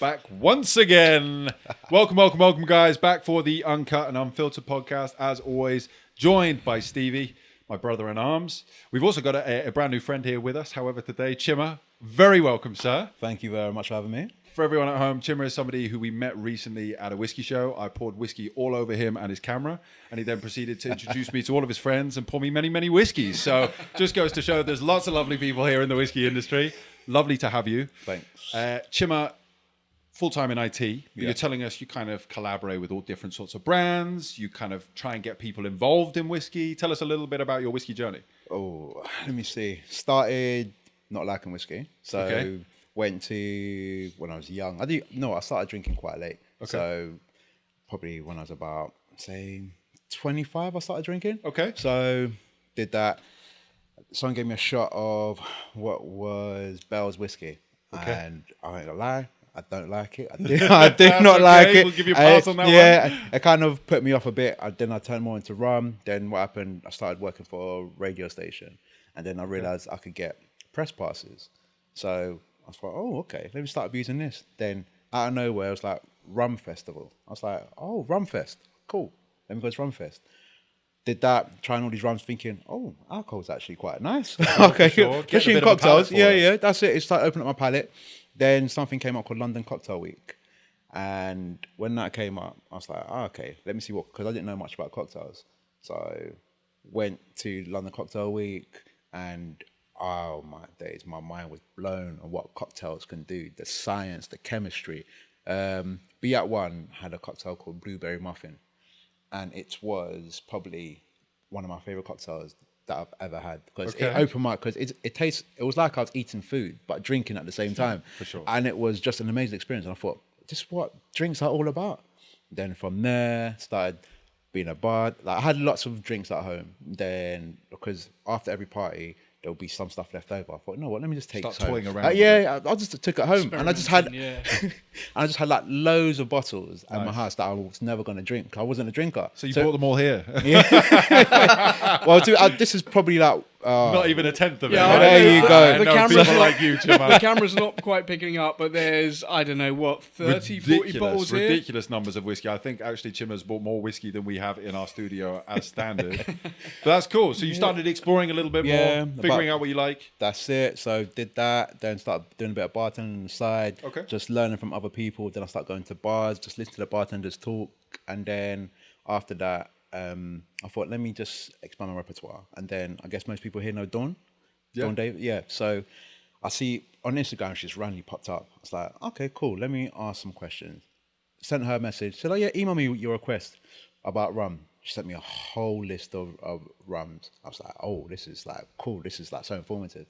Back once again. Welcome, guys. Back for the Uncut and Unfiltered podcast. As always, joined by Stevie, my brother in arms. We've also got a brand new friend here with us. However, today, Chima. Very welcome, sir. Thank you very much for having me. For everyone at home, Chima is somebody who we met recently at a whiskey show. I poured whiskey all over him and his camera, and he then proceeded to introduce me to all of his friends and pour me many, many whiskeys. So just goes to show there's lots of lovely people here in the whiskey industry. Lovely to have you. Thanks. Chima, full-time in IT. You're telling us you kind of collaborate with all different sorts of brands. You kind of try and get people involved in whiskey. Tell us a little bit about your whiskey journey. Oh, let me see. Started not liking whiskey. So went to when I was young. I started drinking quite late. Okay. So probably when I was about, say, 25, I started drinking. Okay. So did that. Someone gave me a shot of what was Bell's whiskey. Okay. And I ain't gonna lie, I don't like it. I do not like it. We'll give you a pass on that one. Yeah, it kind of put me off a bit. Then I turned more into rum. Then what happened, I started working for a radio station. And then I realized I could get press passes. So I thought, oh, okay, let me start abusing this. Then out of nowhere, it was like Rum Festival. I was like, oh, Rum Fest, cool. Let me go to Rum Fest. Did that, trying all these rums, thinking, oh, alcohol's actually quite nice. Okay, sure. especially in cocktails. Yeah, that's it. It started opening up my palate. Then something came up called London Cocktail Week. And when that came up, I was like, oh, okay, let me see what, because I didn't know much about cocktails. So went to London Cocktail Week and oh my days, my mind was blown on what cocktails can do, the science, the chemistry. Be At One had a cocktail called Blueberry Muffin, and it was probably one of my favorite cocktails that I've ever had because it opened my, because it was like I was eating food but drinking at the same time. For sure. And it was just an amazing experience. And I thought, this is what drinks are all about. Then from there, started being a bar. Like I had lots of drinks at home. Then because after every party, there'll be some stuff left over. I thought, no, what? Let me just take Start this toying home. around. I just took it home, and I just had, like loads of bottles at my house that I was never going to drink. I wasn't a drinker. So you bought them all here. Yeah. Well, this is probably like not even a tenth of it. Yeah, there you go. The camera's like you, Chima. The camera's not quite picking up, but there's, I don't know, what, 30, 40 bottles here? Ridiculous numbers of whiskey. I think actually Chima's bought more whiskey than we have in our studio as standard. But that's cool. So you started exploring a little bit more, figuring out what you like. That's it. So did that, then started doing a bit of bartending on the side. Okay. Just learning from other people. Then I started going to bars, just listen to the bartenders talk. And then after that, I thought, let me just expand my repertoire. And then I guess most people here know Dawn. Yeah. Dawn David. Yeah. So I see on Instagram, she's randomly popped up. I was like, okay, cool. Let me ask some questions. Sent her a message. Said, oh yeah, email me your request about rum. She sent me a whole list of rums. I was like, oh, this is like cool. This is like so informative.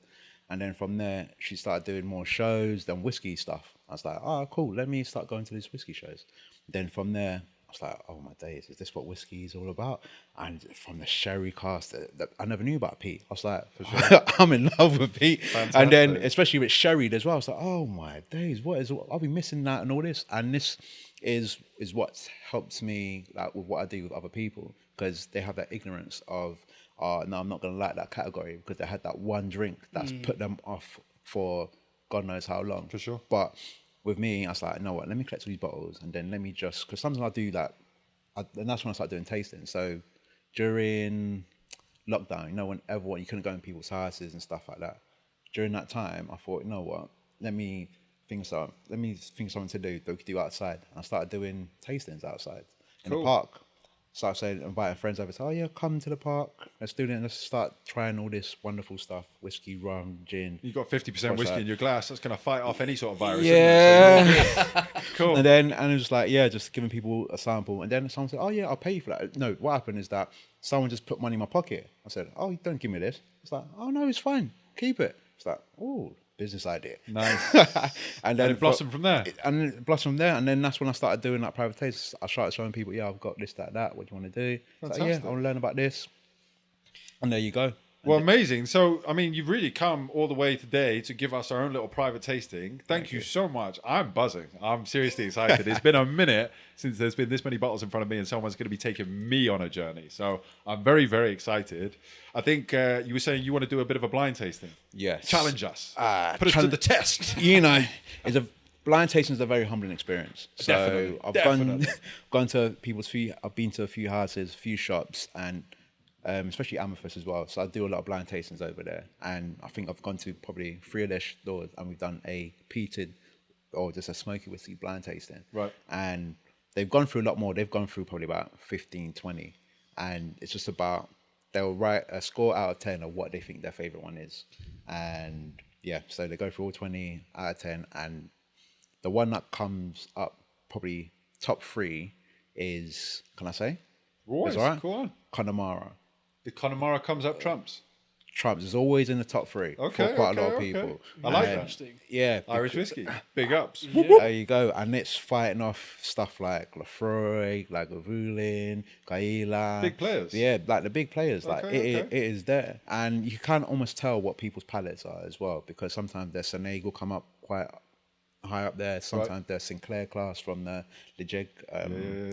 And then from there, she started doing more shows, then whiskey stuff. I was like, oh, cool. Let me start going to these whiskey shows. Then from there, I was like, oh my days, is this what whiskey is all about? And from the sherry cast, I never knew about Pete. I was like, for sure. I'm in love with Pete. Fantastic. And then, especially with sherry as well, I was like, oh my days, I'll be missing that and all this. And this is what helps me like with what I do with other people, because they have that ignorance of, no, I'm not going to like that category because they had that one drink that's put them off for God knows how long. For sure. But with me, I was like, you know what, let me collect all these bottles and then let me just, because sometimes I do that, and that's when I started doing tasting. So during lockdown, when everyone, you couldn't go in people's houses and stuff like that. During that time, I thought, you know what, let me think of something to do that we could do outside. And I started doing tastings outside in the park. So I started inviting friends over. So, oh yeah, come to the park. Let's do it. Let's start trying all this wonderful stuff: whiskey, rum, gin. You got 50% whiskey in your glass. That's gonna fight off any sort of virus. Yeah. Cool. And it was like, just giving people a sample. And then someone said, oh yeah, I'll pay you for that. No, what happened is that someone just put money in my pocket. I said, oh, don't give me this. It's like, oh no, it's fine. Keep it. It's like, oh, business idea. Nice. And then it blossomed from there. And then that's when I started doing like private tastes. I started showing people, I've got this, that. What do you want to do? Like, I want to learn about this. And there you go. Well, amazing. So, I mean, you've really come all the way today to give us our own little private tasting. Thank you so much. I'm buzzing. I'm seriously excited. It's been a minute since there's been this many bottles in front of me and someone's going to be taking me on a journey. So I'm very, very excited. I think you were saying you want to do a bit of a blind tasting. Yes. Challenge us. Put us to the test. It's blind tasting is a very humbling experience. So Definitely, I've definitely. gone to I've been to a few houses, a few shops, and especially Amethyst as well. So I do a lot of blind tastings over there, and I think I've gone to probably 3 of their stores, and we've done a peated or just a smoky whiskey blind tasting. Right. And they've gone through a lot more. They've gone through probably about 15, 20, and it's just about they'll write a score out of 10 of what they think their favorite one is, and yeah, so they go through all 20 out of 10, and the one that comes up probably top 3 is, can I say? Always, It's all right. go on. Connemara. The Connemara comes up trumps. Trumps is always in the top 3 for quite a lot of people. I like that. Interesting. Yeah, Irish whiskey. Big ups. there you go, and it's fighting off stuff like Lefroy, like Lagavulin, Gaila. Big players. Yeah, like the big players. Like Okay. it is there, and you can almost tell what people's palates are as well, because sometimes their Seneg will come up quite high up there. Sometimes their Sinclair class from the Jeg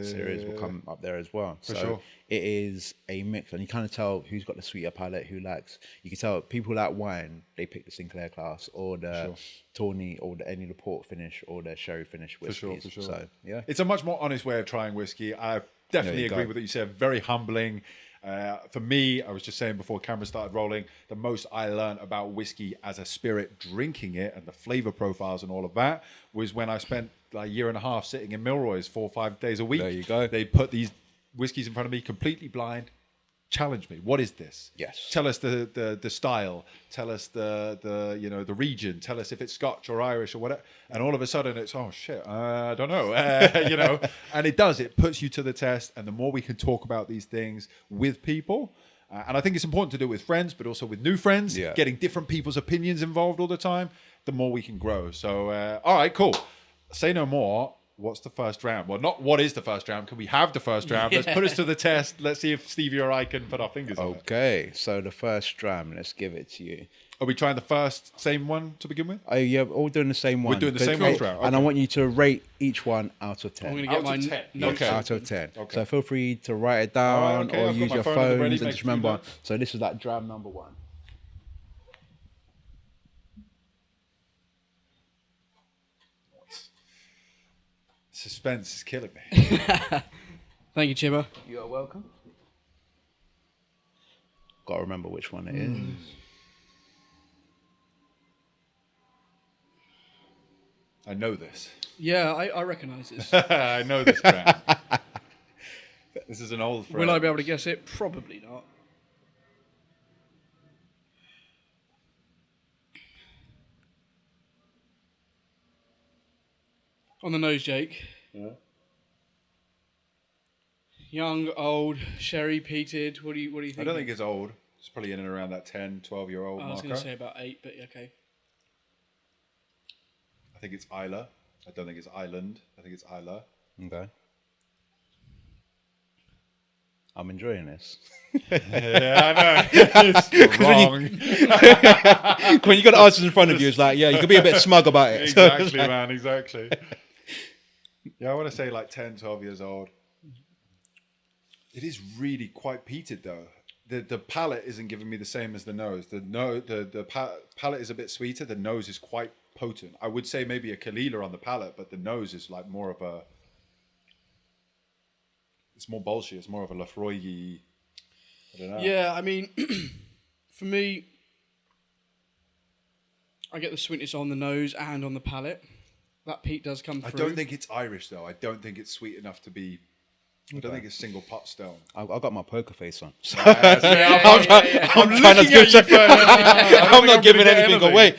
series will come up there as well. So sure. it is a mix, and you kind of tell who's got the sweeter palate, who likes. You can tell people who like wine, they pick the Sinclair class or the Tawny or any of the port finish or the sherry finish whiskeys. For sure. So yeah, It's a much more honest way of trying whiskey. I definitely you agree go. with what you said. Very humbling. For me, I was just saying before camera started rolling, the most I learned about whiskey as a spirit, drinking it, and the flavor profiles and all of that was when I spent like a year and a half sitting in Milroy's 4 or 5 days a week. There you go. They put these whiskeys in front of me, completely blind. Challenge me. What is this? Yes. Tell us the style. Tell us the region. Tell us if it's Scotch or Irish or whatever. And all of a sudden it's I don't know. And it does. It puts you to the test. And the more we can talk about these things with people, and I think it's important to do it with friends, but also with new friends. Yeah. Getting different people's opinions involved all the time. The more we can grow. So all right, cool. Say no more. What's the first round? Well, not what is the first round. Can we have the first round? Let's put us to the test. Let's see if Stevie or I can put our fingers on it. okay. So the first dram, let's give it to you. Are we trying the same one to begin with? Oh yeah, all doing the same one. doing the same Because- round, and I okay. want you to rate each one out of 10. I'm going to Out get of my 10. notes. Okay. Out of 10. Okay. So feel free to write it down All right, okay, or I've got use my your phone at the phones ready, and make just a few remember. notes. So this is that dram number 1. Suspense is killing me. Thank you, Chima. You are welcome. Got to remember which one it is. I know this. Yeah, I recognise this. I know this brand. This is an old friend. Will I be able to guess it? Probably not. On the nose, Jake. Yeah. Young, old, sherry, peated. What do you think? I don't think it's old. It's probably in and around that 10, 12-year-old I was marker. going to say about 8, but okay. I think it's Isla. I don't think it's Island. I think it's Isla. Okay. I'm enjoying this. Yeah, I know. It's wrong. When you got answers in front of you, it's like, yeah, you could be a bit smug about it. So it's Exactly, like- man. Exactly. Yeah, I want to say like 10, 12 years old. It is really quite peated though. The palate isn't giving me the same as the nose. The palate is a bit sweeter. The nose is quite potent. I would say maybe a Kalila on the palate, but the nose is like more of a. It's more bolshy. It's more of a Lafroy-y. I don't know. Yeah, I mean, for me, I get the sweetness on the nose and on the palate. That peat does come I through. don't think it's Irish though. I don't think it's sweet enough to be. I don't think it's single pot stone. I've got my poker face on. So I'm I'm trying looking not at you, but I'm not giving gonna get anything anything. away.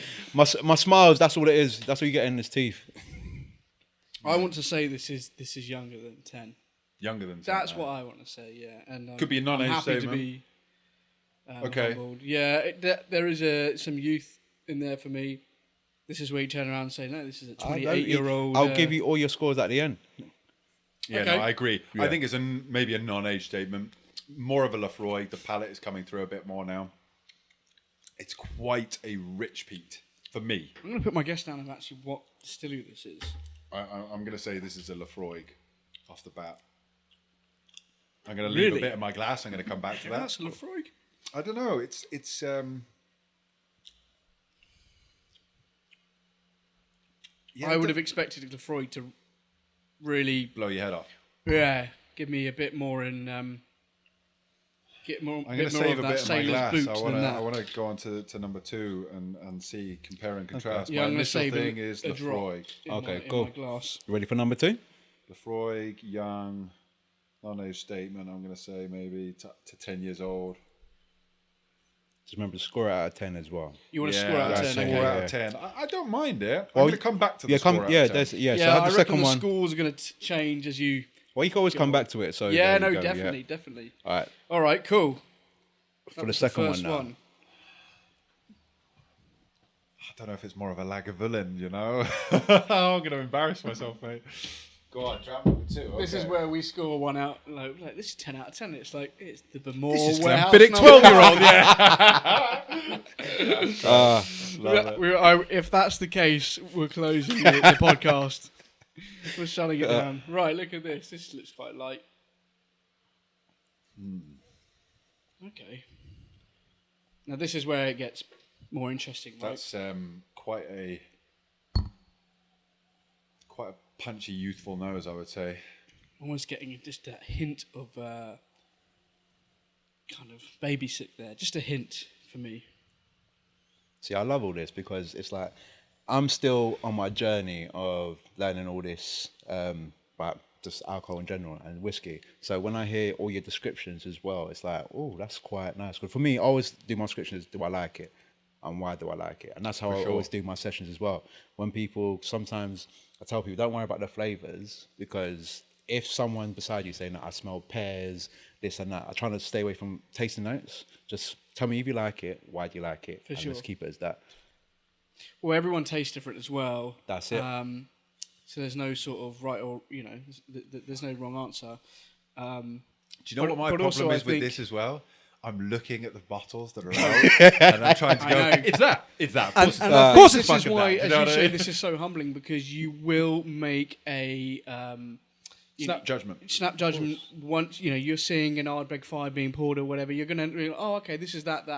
My smiles, that's all it is. That's what you get in his teeth. I want to say this is younger than 10. Younger than 10. That's what I want to say. Yeah, and Could be a non-age I'm happy to statement. be. Okay. humbled. Yeah, there is some youth in there for me. This is where you turn around and say, no, this is a 28-year-old. I'll give you all your scores at the end. Yeah, Okay. no, I agree. I Yeah. think it's maybe a non-age statement. More of a Lafroy. The palate is coming through a bit more now. It's quite a rich peat for me. I'm going to put my guess down of actually what distillery this is. I'm going to say this is a Lafroy off the bat. I'm going to leave Really? a bit in my glass. I'm going to come back to that. That's Lefroy. I don't know. It's I would have expected Lefroy to really blow your head off. Give me a bit more in. Get more. I'm going to more save of a that bit of my sailor's glass. boots I than that. want to go on to number 2 and see, compare and contrast. Yeah, My I'm going to initial save thing is a drop Lefroy. in cool. my glass. Ready for number 2? Lefroy, young, non-age statement. I'm going to say maybe to 10 years old. Just remember to score it out of 10 as well. You want to score out of 10? Score Okay. out of 10. I don't mind it. I'm Well, going to come back to the score out of 10. Yeah, so Yeah, have I the reckon second the one. scores are going to change as you. Well, you can always come back to it. So Yeah, there no, you go, definitely. All right, Cool. for the second one first now. one. I don't know if it's more of a Lagavulin, you know? I'm going to embarrass myself, mate. Go on, Dram number 2. This is where we score one out. Like this is 10 out of 10. It's like it's the Bemore This is Warehouse. Glenfiddich 12-year-old, yeah. If that's the case, we're closing the podcast. We're shutting it down. Right, look at this. This looks quite light. Okay. Now this is where it gets more interesting. Right? That's quite a punchy, youthful nose, I would say. Almost getting just a hint of kind of baby sick there. Just a hint for me. See, I love all this because it's like I'm still on my journey of learning all this about just alcohol in general and whiskey. So when I hear all your descriptions as well, it's like, oh, that's quite nice. But for me, I always do my descriptions, do I like it? And why do I like it? And that's how I always do my sessions as well. When people, sometimes I tell people, don't worry about the flavors, because if someone beside you saying that I smell pears, this and that, I try to stay away from tasting notes. Just tell me if you like it, why do you like it? For sure. Let's keep it as that. Well, everyone tastes different as well. That's it. So there's no sort of right or, there's no wrong answer. Do you know what my problem is with this as well? I'm looking at the bottles that are out, and I'm trying to go, it's that. Of course it's this is fucking why, that. as you say, this is so humbling, because you will make a Snap judgment. Once you're seeing an Ardbeg 5 being poured or whatever, you're gonna okay, this is that.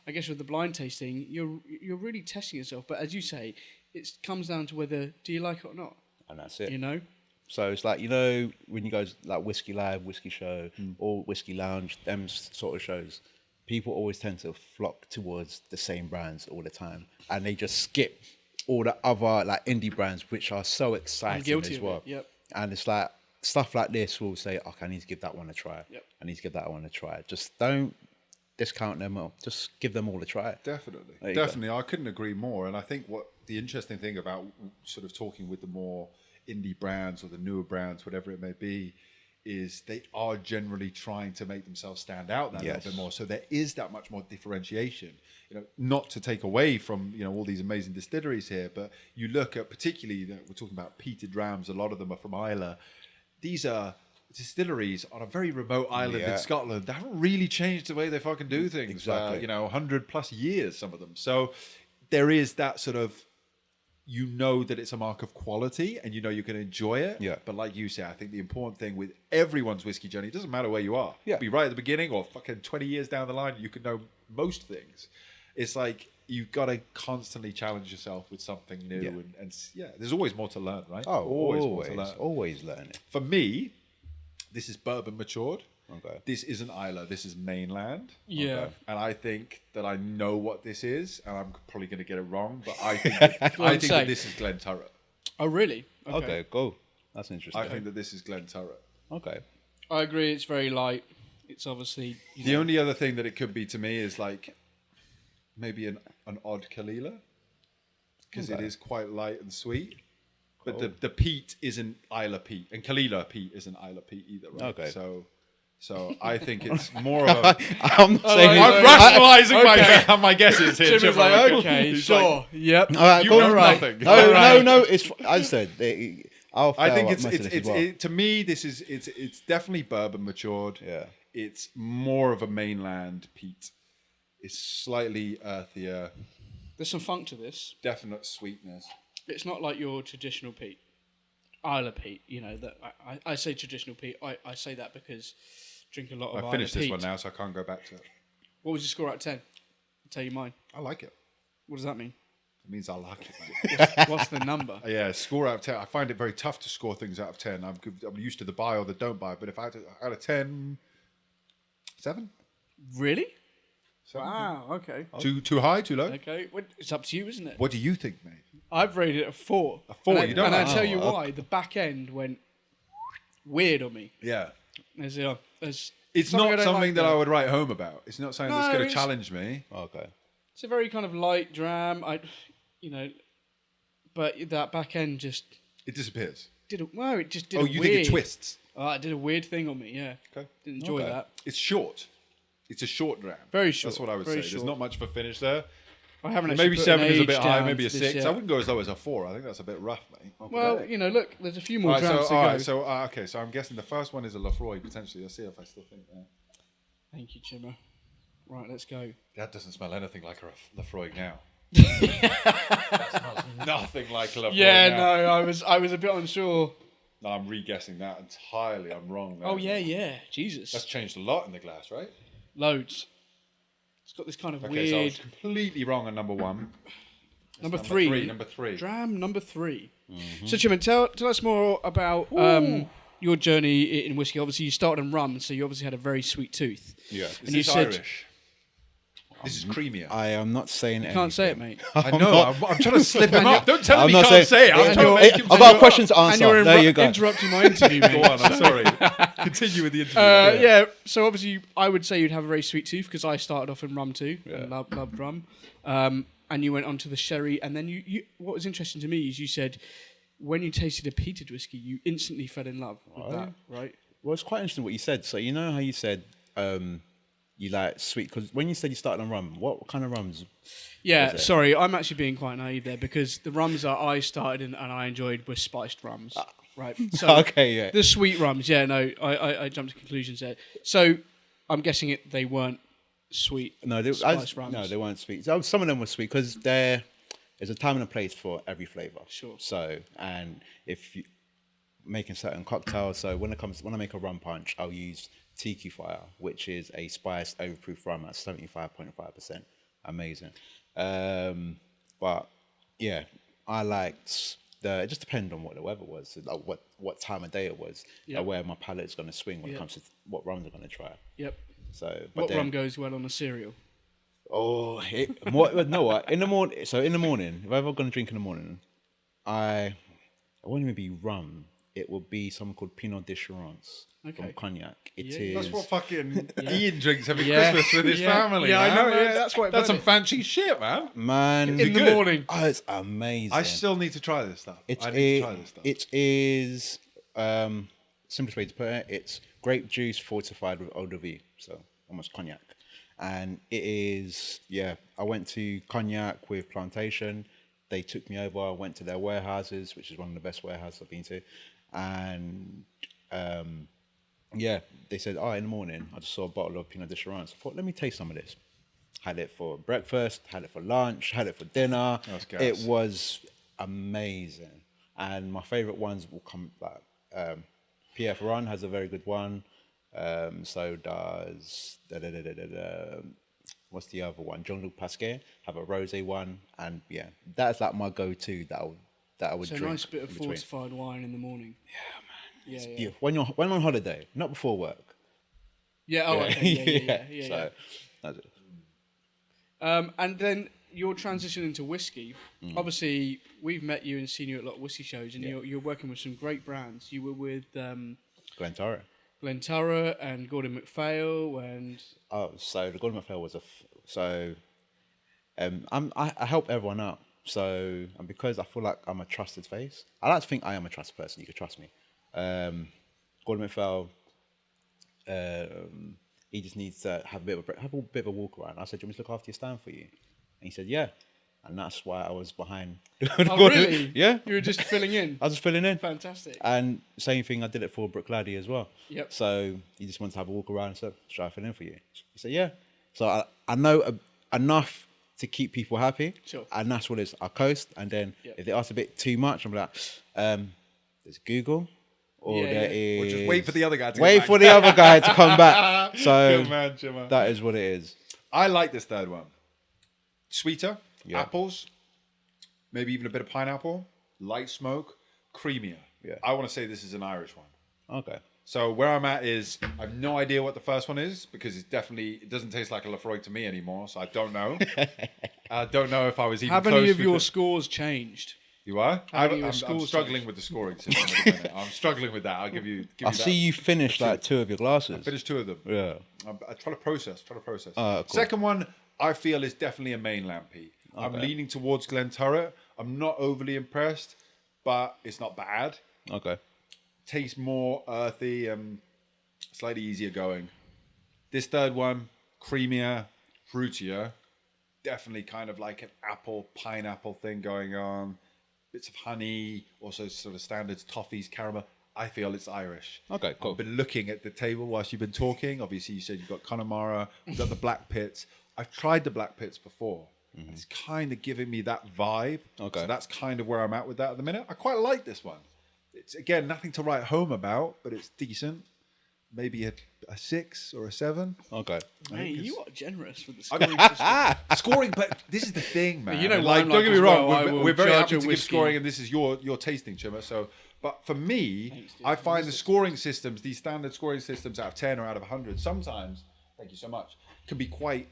I guess with the blind tasting, you're really testing yourself. But as you say, it comes down to whether do you like it or not. And that's it. So it's like, when you go to like Whiskey Live, Whiskey Show, or Whiskey Lounge, them sort of shows, people always tend to flock towards the same brands all the time. And they just skip all the other like indie brands, which are so exciting as well. Of it. Yep. And it's like, stuff like this will say, okay, I need to give that one a try. Yep. I need to give that one a try. Just don't discount them all. Just give them all a try. Definitely. I couldn't agree more. And I think what the interesting thing about sort of talking with the more indie brands or the newer brands, whatever it may be, is they are generally trying to make themselves stand out that little bit more. So there is that much more differentiation. Not to take away from all these amazing distilleries here, but you look at particularly we're talking about peated Drams. A lot of them are from Islay. These are distilleries on a very remote island in Scotland. They haven't really changed the way they fucking do things. Exactly. 100+ years, some of them. So there is that sort of. That it's a mark of quality and you can enjoy it. Yeah. But like you say, I think the important thing with everyone's whiskey journey, it doesn't matter where you are. Yeah. Be right at the beginning or fucking 20 years down the line, you can know most things. It's like you've got to constantly challenge yourself with something new. And there's always more to learn, right? Oh, always more to learn. Always learning. For me, this is bourbon matured. Okay. This isn't Islay, this is mainland. Yeah. Okay. And I think that I know what this is, and I'm probably going to get it wrong, but I think that this is Glen Turret. Oh, really? Okay, cool. That's interesting. I think that this is Glen Turret. Okay. I agree. It's very light. It's obviously the only other thing that it could be to me is like maybe an odd Kalila, because it is quite light and sweet. But the peat isn't Islay peat, and Kalila peat isn't Islay peat either, right? Okay. So I think it's more of a. I'm not saying I'm rationalising my guesses here. Chim was like, okay, sure, yep. All right, You know nothing. No. It's I said. I think it's to me. It's definitely bourbon matured. Yeah. It's more of a mainland peat. It's slightly earthier. There's some funk to this. Definite sweetness. It's not like your traditional peat. Islay peat, that I say traditional peat. I say that because I drink a lot of Islay peat. I finished this one now, so I can't go back to it. What was your score out of 10? I'll tell you mine. I like it. What does that mean? It means I like it, man. What's the number? Yeah, score out of 10. I find it very tough to score things out of 10. I'm used to the buy or the don't buy, but if I had to, out of 10, 7? Really? 7? Wow. Okay. Too high, too low? Okay. Well, it's up to you, isn't it? What do you think, mate? I've rated it a 4. A 4? And You don't And like I'll tell you okay. why. The back end went weird on me. Yeah. There's It's something I not don't something like that there. I would write home about. It's not something that's No, going to it's- challenge me. Okay. It's a very kind of light dram. But that back end just It disappears. did it. Well, it just did. Oh, a you weird, think it twists? It did a weird thing on me. Yeah. Okay. Didn't enjoy Okay. that. It's short. It's a short dram. Very short. That's what I would say. Very There's short. not much of a finish there. I haven't actually Maybe put 7 an is a age bit high, down maybe a to this 6. yet. I wouldn't go as low as a 4. I think that's a bit rough, mate. Well, look, there's a few more drams to All go. right, so okay, so I'm guessing the first one is a Lafroy potentially. Let's see if I still think that. Thank you, Chima. Right, let's go. That doesn't smell anything like a Lafroy now. That smells nothing like a Lafroy Yeah, now. no, I was a bit unsure. No, I'm re-guessing that entirely. I'm wrong there. Oh yeah, Jesus, That's changed a lot in the glass, right? loads. It's got this kind of Okay, so I weird was completely wrong on number 1. number three. Number 3. Dram number 3. So, Chima, tell us more about your journey in whiskey. Obviously, you started on rum, so you obviously had a very sweet tooth. Yeah. Is And this you said- Irish? This is creamier. I am not saying You can't say it, mate. I know. I'm trying to slip him up. Don't tell I'm him he not can't saying- say it. I'm And trying to you're- make him I've say got a it. question to And answer. you're There you go. interrupting my interview, mate. Go on. I'm sorry. Continue with the interview. Yeah, so obviously I would say you'd have a very sweet tooth because I started off in rum too, and loved rum. And you went on to the sherry, and then you what was interesting to me is you said when you tasted a peated whiskey, you instantly fell in love with that, right? Well, it's quite interesting what you said. So you know how you said you like sweet, because when you said you started on rum, what kind of rums? Yeah, Was it? sorry, I'm actually being quite naive there because the rums that I started in and I enjoyed were spiced rums, right? So Okay, yeah. the sweet rums, yeah, no, I jumped to conclusions there. So I'm guessing they weren't sweet. No, spiced rums. no, they weren't sweet. So some of them were sweet because there's a time and a place for every flavor. Sure. So, and if you making certain cocktails, so when I make a rum punch, I'll use Tiki Fire, which is a spiced overproof rum at 75.5%. Amazing. But yeah, I liked it just depended on what the weather was, like what time of day it was, Yep. where my palate's going to swing when Yep. it comes to what rums I'm going to try. Yep. So, but What then, rum goes well on a cereal? no, what in the morning? So in the morning, if I'm ever going to drink in the morning, it won't even be rum. It will be something called Pinot d'Assurance from Okay. Cognac. It Yeah, is. That's what fucking Ian drinks every Yeah. Christmas with his Yeah. family. Yeah, I man. know, yeah, that's why I've That's heard some it. fancy shit, man. Man, Is In it the good? morning. oh, it's amazing. I still need to try this stuff. It's I need to try this stuff. It is simplest way to put it. It's grape juice fortified with eau de vie, so almost cognac. And it is, yeah. I went to Cognac with Plantation. They took me over. I went to their warehouses, which is one of the best warehouses I've been to, and yeah, they said, "Oh, in the morning, I just saw a bottle of Pinot d'Assurance. I thought, let me taste some of this." Had it for breakfast, had it for lunch, had it for dinner. That's gas. It was amazing. And my favorite ones will come like PF Run has a very good one. So does what's the other one? Jean-Luc Pasquier have a rosé one, and yeah, that's like my go-to that I would So a drink. nice bit of in between. fortified wine in the morning. Yeah, man. Yeah, when on holiday, not before work. Yeah, oh, okay. Yeah. So that's it. And then your transition into whiskey. Obviously, we've met you and seen you at a lot of whiskey shows, and you're working with some great brands. You were with Glentorra. Glentorra and Gordon MacPhail, and Oh, so the Gordon MacPhail was I help everyone out. So, and because I feel like I'm a trusted face, I like to think I am a trusted person. You can trust me. Gordon MacPhail, he just needs to have a bit of a walk around. I said, "Do you want me to look after your stand for you?" And he said, "Yeah." And that's why I was behind. oh really? Yeah. You were just filling in. I was just filling in. Fantastic. And same thing, I did it for Brooke Laddie as well. Yep. So he just wanted to have a walk around and said, "Should I fill in for you?" He said, "Yeah." So I know enough to keep people happy. Sure. And that's what it is. I coast, and then Yep. if they ask a bit too much, I'm like, there's Google, or Yeah, there yeah. Or is... just wait for the other guy to Wait get back. for the other guy to come back. So Good man, Chima. that is what it is. I like this third one. Sweeter, Yeah. apples, maybe even a bit of pineapple, light smoke, creamier. Yeah. I want to say this is an Irish one. Okay. So where I'm at is I have no idea what the first one is because it doesn't taste like a Lefroy to me anymore. So I don't know. I don't know if I was even. Have close any of with your the- scores changed? You are? Have your I'm scores struggling changed? with the scoring system at the minute. I'm struggling with that. I'll give you. I see you finished like 2 of your glasses. Finished 2 of them. Yeah. I try to process. Cool. Second one, I feel is definitely a mainland peat. I'm Okay. leaning towards Glenturret. I'm not overly impressed, but it's not bad. Okay. Tastes more earthy and slightly easier going. This third one, creamier, fruitier. Definitely kind of like an apple, pineapple thing going on. Bits of honey, also sort of standards, toffees, caramel. I feel it's Irish. Okay, cool. I've been looking at the table whilst you've been talking. Obviously, you said you've got Connemara. We've got the Black Pits. I've tried the Black Pits before. And it's kind of giving me that vibe. Okay. So that's kind of where I'm at with that at the minute. I quite like this one. It's, again, nothing to write home about, but it's decent. Maybe a 6 or a 7. Okay. Mate, you are generous with the scoring system. Scoring, but this is the thing, man. You know And, what like, I'm don't like get me as wrong. well. I We're, will we're very judge happy a to give whiskey. scoring, and this is your tasting, Chima. So, but for me, I find the scoring systems, these standard scoring systems out of 10 or out of 100, sometimes, thank you so much, can be quite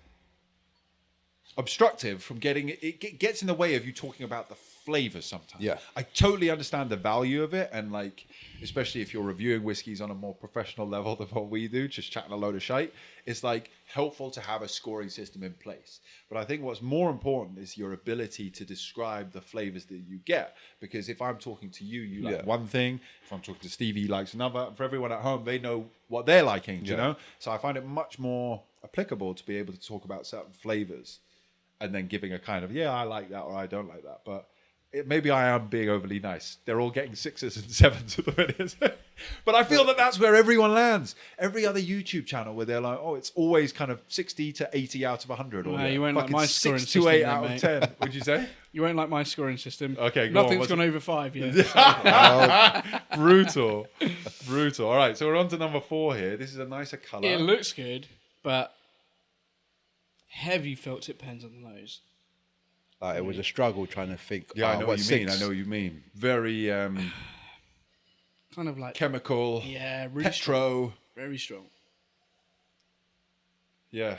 obstructive from getting it gets in the way of you talking about the flavors sometimes. Yeah. I totally understand the value of it, and like especially if you're reviewing whiskeys on a more professional level than what we do, just chatting a load of shite, it's like helpful to have a scoring system in place. But I think what's more important is your ability to describe the flavors that you get, because if I'm talking to you, you like one thing. If I'm talking to Stevie, he likes another. And for everyone at home, they know what they're liking, you know? So I find it much more applicable to be able to talk about certain flavors and then giving a kind of, yeah, I like that or I don't like that. But maybe I am being overly nice. They're all getting 6s and 7s at the minute. But I feel that that's where everyone lands. Every other YouTube channel where they're like, oh, it's always kind of 60 to 80 out of 100. Or No, you won't like fucking my 6 scoring to system 8 then, out of mate. 10. Would you say? You won't like my scoring system. Okay, go on. Nothing's What's gone it? over 5 yet. Brutal. All right, so we're on to number 4 here. This is a nicer colour. It looks good, but heavy filtered pens on the nose. It was a struggle trying to think. Yeah, I know what you mean. 6? I know what you mean. Very Kind of like chemical. yeah, really strong. Petro. Very strong. Yeah.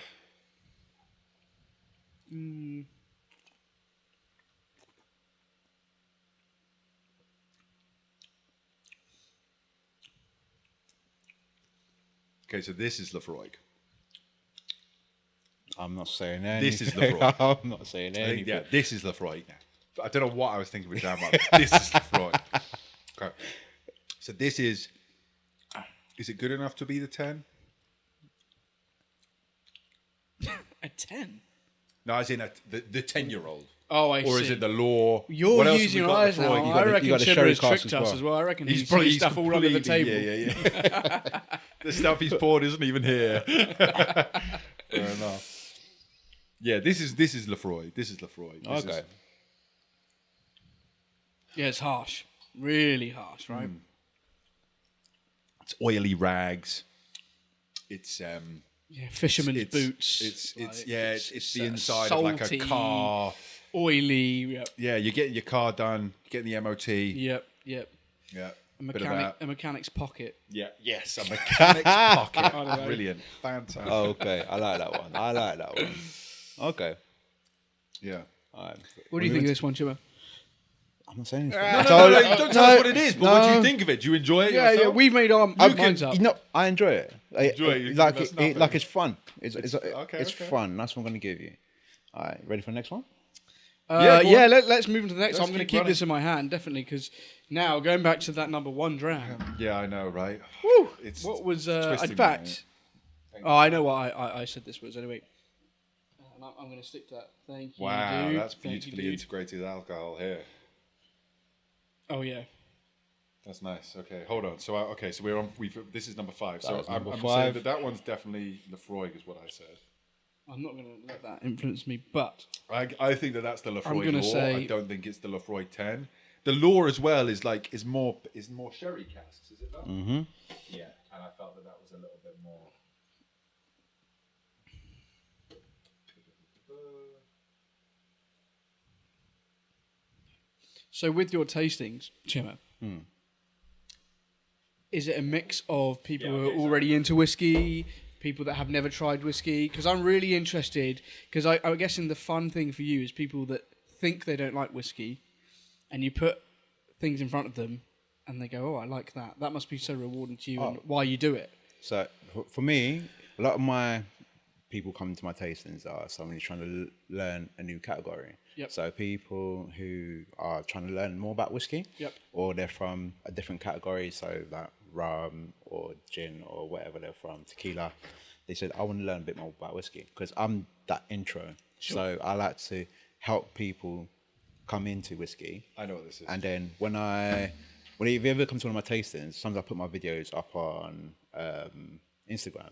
Okay, so this is Lefroy. I'm not saying anything. This is Lefroy. I'm not saying I think, anything. yeah, this is Lefroy. I don't know what I was thinking with Dram. This is Lefroy. Okay. So this is it good enough to be the 10? A 10. No, as in the 10-year-old. Oh, I see. Or is it the law? You're What else have using we your got eyes now. Lefroy? I reckon you got a Chima sherry has cask tricked as us well. as well. I reckon He's he's probably stuff all under the table. Yeah. The stuff he's poured isn't even here. Fair enough. Yeah, this is Lefroy. This is Lefroy. This Okay. is- Yeah, it's harsh. Really harsh, right? it's oily rags. It's Yeah, fisherman's it's, boots. It's like, it's the inside of like a salty, car. Oily. Yep. Yeah, you're getting your car done, getting the MOT. Yep. Yeah. A bit of mechanic. that. A mechanic's pocket. Yeah. Yes, a mechanic's pocket. don't know. Brilliant. Fantastic. Oh, okay. I like that one. Okay. Yeah. All right. What do you think of this one, Chima? I'm not saying anything. No, you don't tell us what it is, but what do you think of it? Do you enjoy it Yeah, yourself? we've made our minds up. You know, I enjoy it. Enjoy it, you Like give us nothing. like it's fun. It's okay. fun. That's what I'm going to give you. All right. Ready for the next one? Yeah, go on. Let's move on to the next. Let's I'm going to keep keep this in my hand, definitely, because now, going back to that number 1 Dram. Yeah, I know, right? Woo! It's What was, twisting in me, fact, I know what I said this was, anyway. And I'm going to stick to that. Thank you, Wow, dude. that's Thank you, beautifully dude. integrated alcohol here. Oh, yeah. That's nice. Okay, hold on. So so we're on. This is number 5. So was I'm number saying 5. that one's definitely Lefroy, is what I said. I'm not going to let that influence me, but I think that's the Lefroy gonna law. say- I don't think it's the Lefroy 10. The law as well is more sherry casks, is it not? Mm-hmm. Yeah, and I felt that was a little bit more. So with your tastings, Chima, is it a mix of people who are already into whiskey, people that have never tried whiskey? Because I'm really interested, because I'm guessing the fun thing for you is people that think they don't like whiskey, and you put things in front of them, and they go, oh, I like that. That must be so rewarding to you and why you do it. So for me, a lot of my people coming to my tastings are somebody trying to learn a new category. Yep. So people who are trying to learn more about whiskey, Yep. or they're from a different category, so like rum or gin or whatever they're from, tequila. They said, I want to learn a bit more about whiskey because I'm that intro. Sure. So I like to help people come into whiskey. I know what this is. And then when if you ever come to one of my tastings, sometimes I put my videos up on Instagram,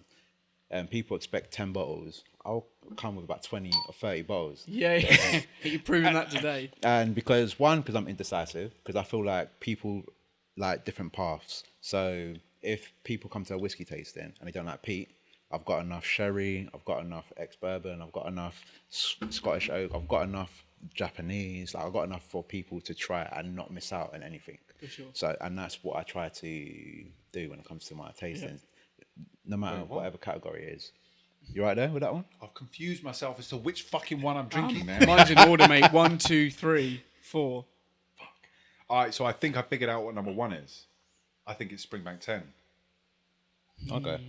and people expect 10 bottles. I'll come with about 20 or 30 bottles. Yeah, you're proving that today. And because I'm indecisive, because I feel like people like different paths. So if people come to a whiskey tasting and they don't like peat, I've got enough sherry, I've got enough ex-bourbon, I've got enough Scottish oak, I've got enough Japanese, I've got enough for people to try and not miss out on anything. For sure. So, and that's what I try to do when it comes to my tastings, no matter whatever category it is. You right there with that one? I've confused myself as to which fucking one I'm drinking now. Mine's in order, mate. 1, 2, 3, 4. All right, so I think I figured out what number 1 is. I think it's Springbank 10. Okay.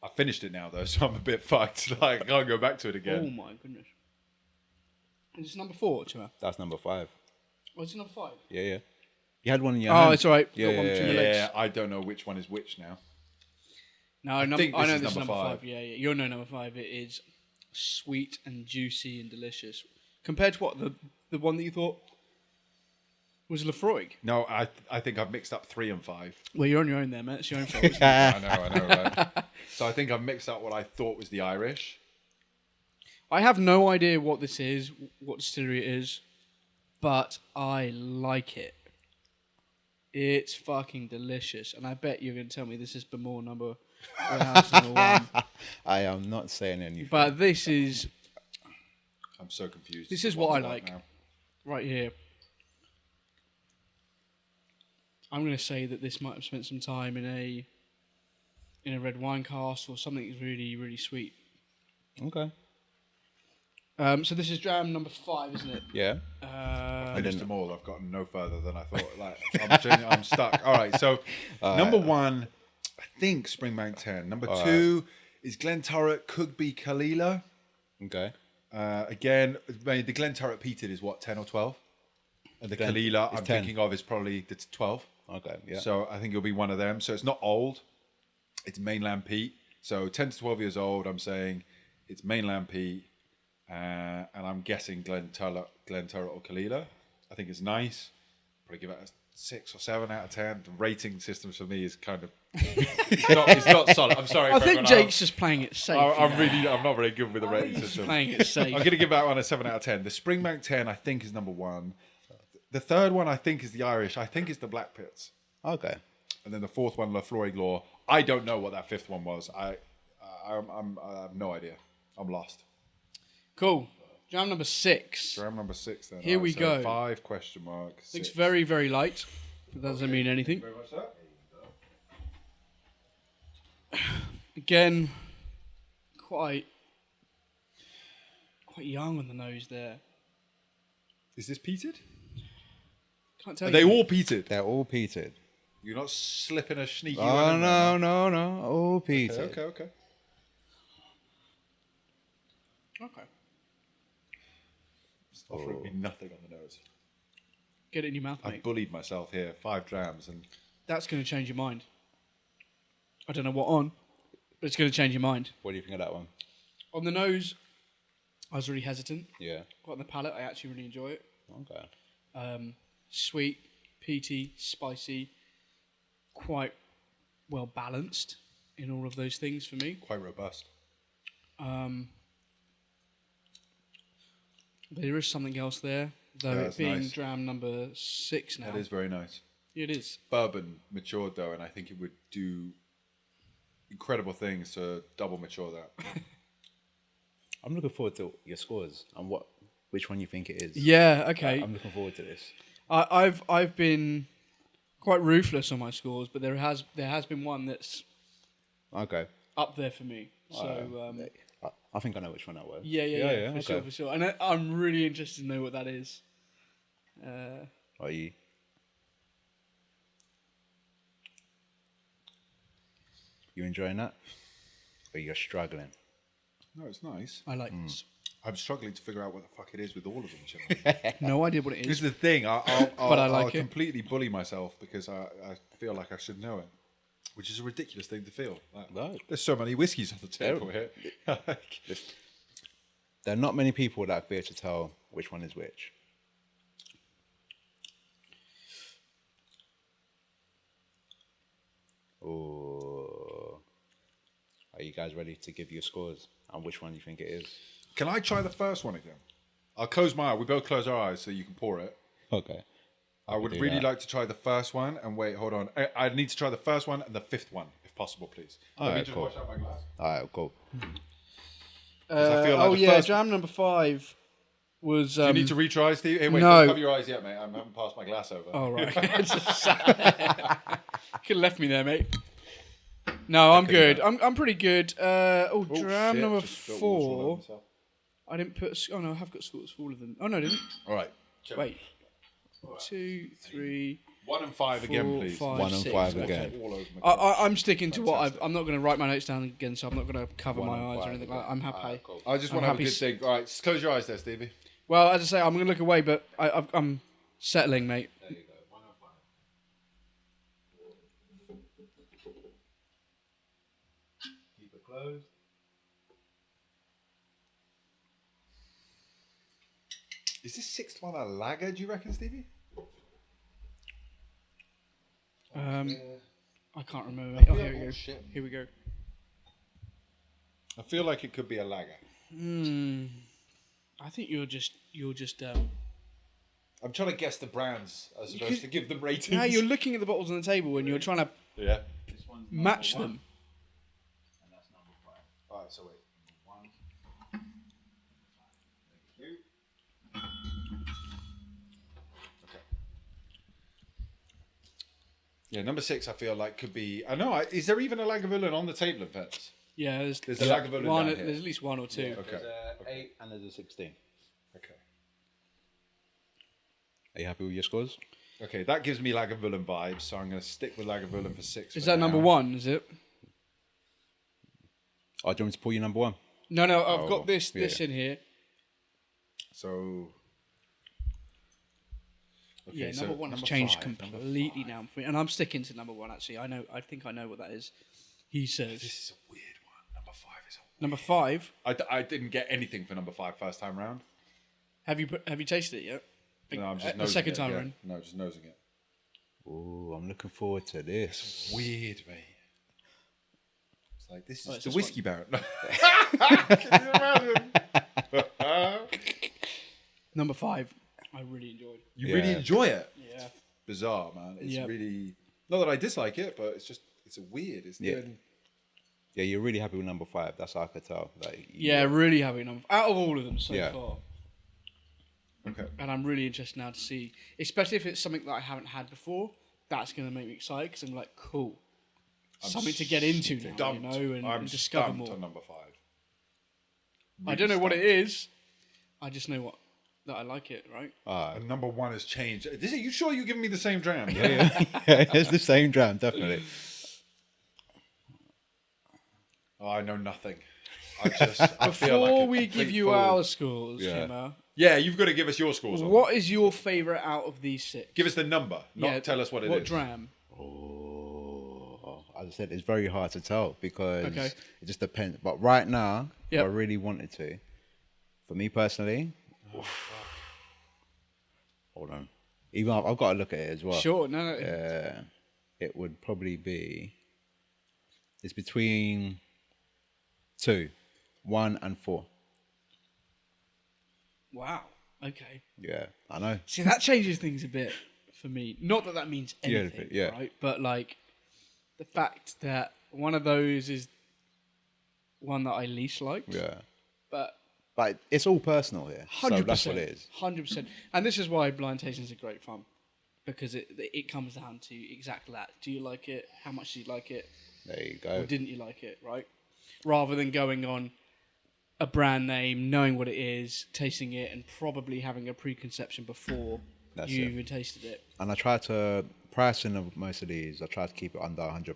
I finished it now, though, so I'm a bit fucked. Like, I can't go back to it Oh again. my goodness. Is this number 4, Chima? That's number 5. Oh, is it number 5? Yeah. You had one in your Oh, hand. it's all right. Yeah, Got one between your Yeah, legs. I don't know which one is which now. No, I I know think this is this is number number 5. 5. Yeah. You'll know number 5. It is sweet and juicy and delicious. Compared to what? The one that you thought was Lafroig? No, I think I've mixed up 3 and 5. Well, you're on your own there, mate. It's your own fault. Isn't it? I know, right? So I think I've mixed up what I thought was the Irish. I have no idea what this is, what distillery it is, but I like it. It's fucking delicious, and I bet you're going to tell me this is Bamor number 1. I am not saying anything. But this is I'm so confused. This is what I like. Right here. I'm going to say that this might have spent some time in a red wine cask or something that's really, really sweet. Okay. So this is Dram number 5, isn't it? Yeah. I finished them all. I've gotten no further than I thought. Like I'm stuck. All right. So number 1, I think Springbank 10. Number 2 is Glenturret Cugby Kalila. Okay. Again, the Glenturret peated is what, 10 or 12? And the Kalila I'm 10. thinking of is probably the 12. Okay. Yeah. So I think it'll be one of them. So it's not old. It's mainland peat. So 10 to 12 years old, I'm saying it's mainland peat. And I'm guessing Glenturret or Kalila. I think it's nice. Probably give it a 6 or 7 out of 10. The rating systems for me is kind of it's not solid. I'm sorry. I think Jake's just playing it safe. I'm not very good with the rating He's just system. playing it safe. I'm going to give that one a 7 out of 10. The Springbank 10, I think, is number 1. The third one, I think, is the Irish. I think it's the Black Pits. Okay. And then the fourth one, Lafroig Law. I don't know what that fifth one was. I have no idea. I'm lost. Cool. Dram number 6. Dram number 6 then. Here we go. 5 question mark. 6. Looks very, very light. But that doesn't mean anything. Very much so. Again, quite young on the nose there. Is this peated? Can't tell Are you. they all peated? They're all peated. You're not slipping a sneaky Oh, one in there? no. All peated. Okay. Okay. It's offering me nothing on the nose. Get it in your mouth, I mate. bullied myself here. 5 drams and That's going to change your mind. I don't know what on, but it's going to change your mind. What do you think of that one? On the nose, I was really hesitant. Yeah. But on the palate, I actually really enjoy it. Okay. Sweet, peaty, spicy, quite well balanced in all of those things for me. quite robust. There is something else there, though Yeah, it it's being nice. Dram number 6 now. That is very nice. It is. Bourbon matured though, and I think it would do incredible things to double mature that. I'm looking forward to your scores and what which one you think it is. Yeah. Okay. I'm looking forward to this. I've been quite ruthless on my scores, but there has been one that's Okay. up there for me. So I think I know which one that was. yeah, for sure. And I'm really interested to know what that is. Are you? You enjoying that? Or you're struggling? No, it's nice. I like this. I'm struggling to figure out what the fuck it is with all of them. Chima. No idea what it This is. is the thing. But I like I'll it. completely bully myself because I feel like I should know it, which is a ridiculous thing to feel. Like, No. There's so many whiskies on the table here. There are not many people that be able to tell which one is which. Oh, are you guys ready to give your scores on which one you think it is? Can I try the first one again? I'll close my eye. We both close our eyes so you can pour it. Okay. I would really like to try the first one. And wait, hold on. I need to try the first one and the fifth one, if possible, please. Let me just wash out my glass. All right, cool. I feel like the first- Dram number 5 was. Do you need to retry, Steve? Hey, wait, no. don't cover your eyes yet, mate. I haven't passed my glass over. Oh right. Could have left me there, mate. No, I'm good. I'm pretty good. Oh, Dram shit, number just spilled water all over 4. myself. I didn't put. Oh no, I have got scores for all of them. Oh no, I didn't. All right. Wait. 2, 3. 1 and 5 again, 4, please. 5, 1 and 6. 5 Okay. again. All over my I'm sticking to what Fantastic. I'm not going to write my notes down again, so I'm not going to cover 1 my and eyes or 5 anything again. like that. I'm happy. Cool. I just I'm want to have a happy good s- think. All right, just close your eyes there, Stevie. Well, as I say, I'm going to look away, but I'm settling, mate. There you go. 1 and 5. Keep it closed. Is this sixth one a lager, do you reckon, Stevie? I can't remember. Mate. Oh, here we go. Shit. Here we go. I feel like it could be a lager. I think you're just. I'm trying to guess the brands as opposed could- to give them ratings. Now you're looking at the bottles on the table and you're trying to Yeah. match them. All right, so wait. 1. Thank you. Okay. Yeah, number 6 I feel like could be... I know, is there even a Lagavulin on the table, in fact? Yeah, There's a Lagavulin one. down here. There's at least 1 or 2. Yeah, okay. There's a 8 and there's a 16. Okay. Are you happy with your scores? Okay, that gives me Lagavulin vibes, so I'm going to stick with Lagavulin for 6. Is for that now. number 1? Is it? Oh, do you want me to pull your number 1? No, I've got yeah. this in here. So... Okay, Yeah, so number 1 has number changed 5, number completely 5. now for me, and I'm sticking to number 1. Actually, I think I know what that is. He says This is a weird one. Number 5 is a... number 5. I didn't get anything for number 5 first time round. Have you tasted it yet? No, I'm just the nosing second it, time yeah. round. No, just nosing it. Ooh, I'm looking forward to this. Weird, mate. It's like, this is it's the this whiskey baron. Can you imagine? Number 5, I really enjoyed. You really Yeah. enjoy it. Yeah. It's bizarre, man. It's Yeah. really... Not that I dislike it, but it's just... It's a weird. It's Yeah. doing... Yeah, you're really happy with number 5. That's how I could tell. Like, Yeah, really happy number out of all of them so Yeah. far. Okay. And I'm really interested now to see, especially if it's something that I haven't had before. That's going to make me excited because I'm like, cool, something to get into now, Stumped. you know, and, I'm and discover stumped more. on number 5. I don't know what it is. I just know that I like it, right? And number 1 has changed. Is it? You sure you're giving me the same dram? yeah, it's the same dram, definitely. Oh, I know nothing. I feel like Before a we complete give you fool. our scores, Yeah. Chima, Yeah, you've got to give us your scores. on what is your favourite out of these 6? Give us the number, not tell us what it is. What dram? Oh, as I said, it's very hard to tell because Okay. it just depends. But right now, Yep. if I really wanted to, for me personally, hold on. Even I've got to look at it as well. Sure, no. It would probably be. It's between 2, 1 and 4. Wow. Okay. Yeah, I know. See, that changes things a bit for me. Not that that means Yeah, anything, yeah. right? But like the fact that one of those is one that I least liked. Yeah. But But it's all personal here. 100%. So that's what it is. 100%. And this is why blind tastings are great fun. Because it comes down to exactly that. Do you like it? How much do you like it? There you Or go. didn't you like it, right? Rather than going on a brand name, knowing what it is, tasting it, and probably having a preconception before That's you it. even tasted it. And I try to, pricing of most of these, I try to keep it under £100.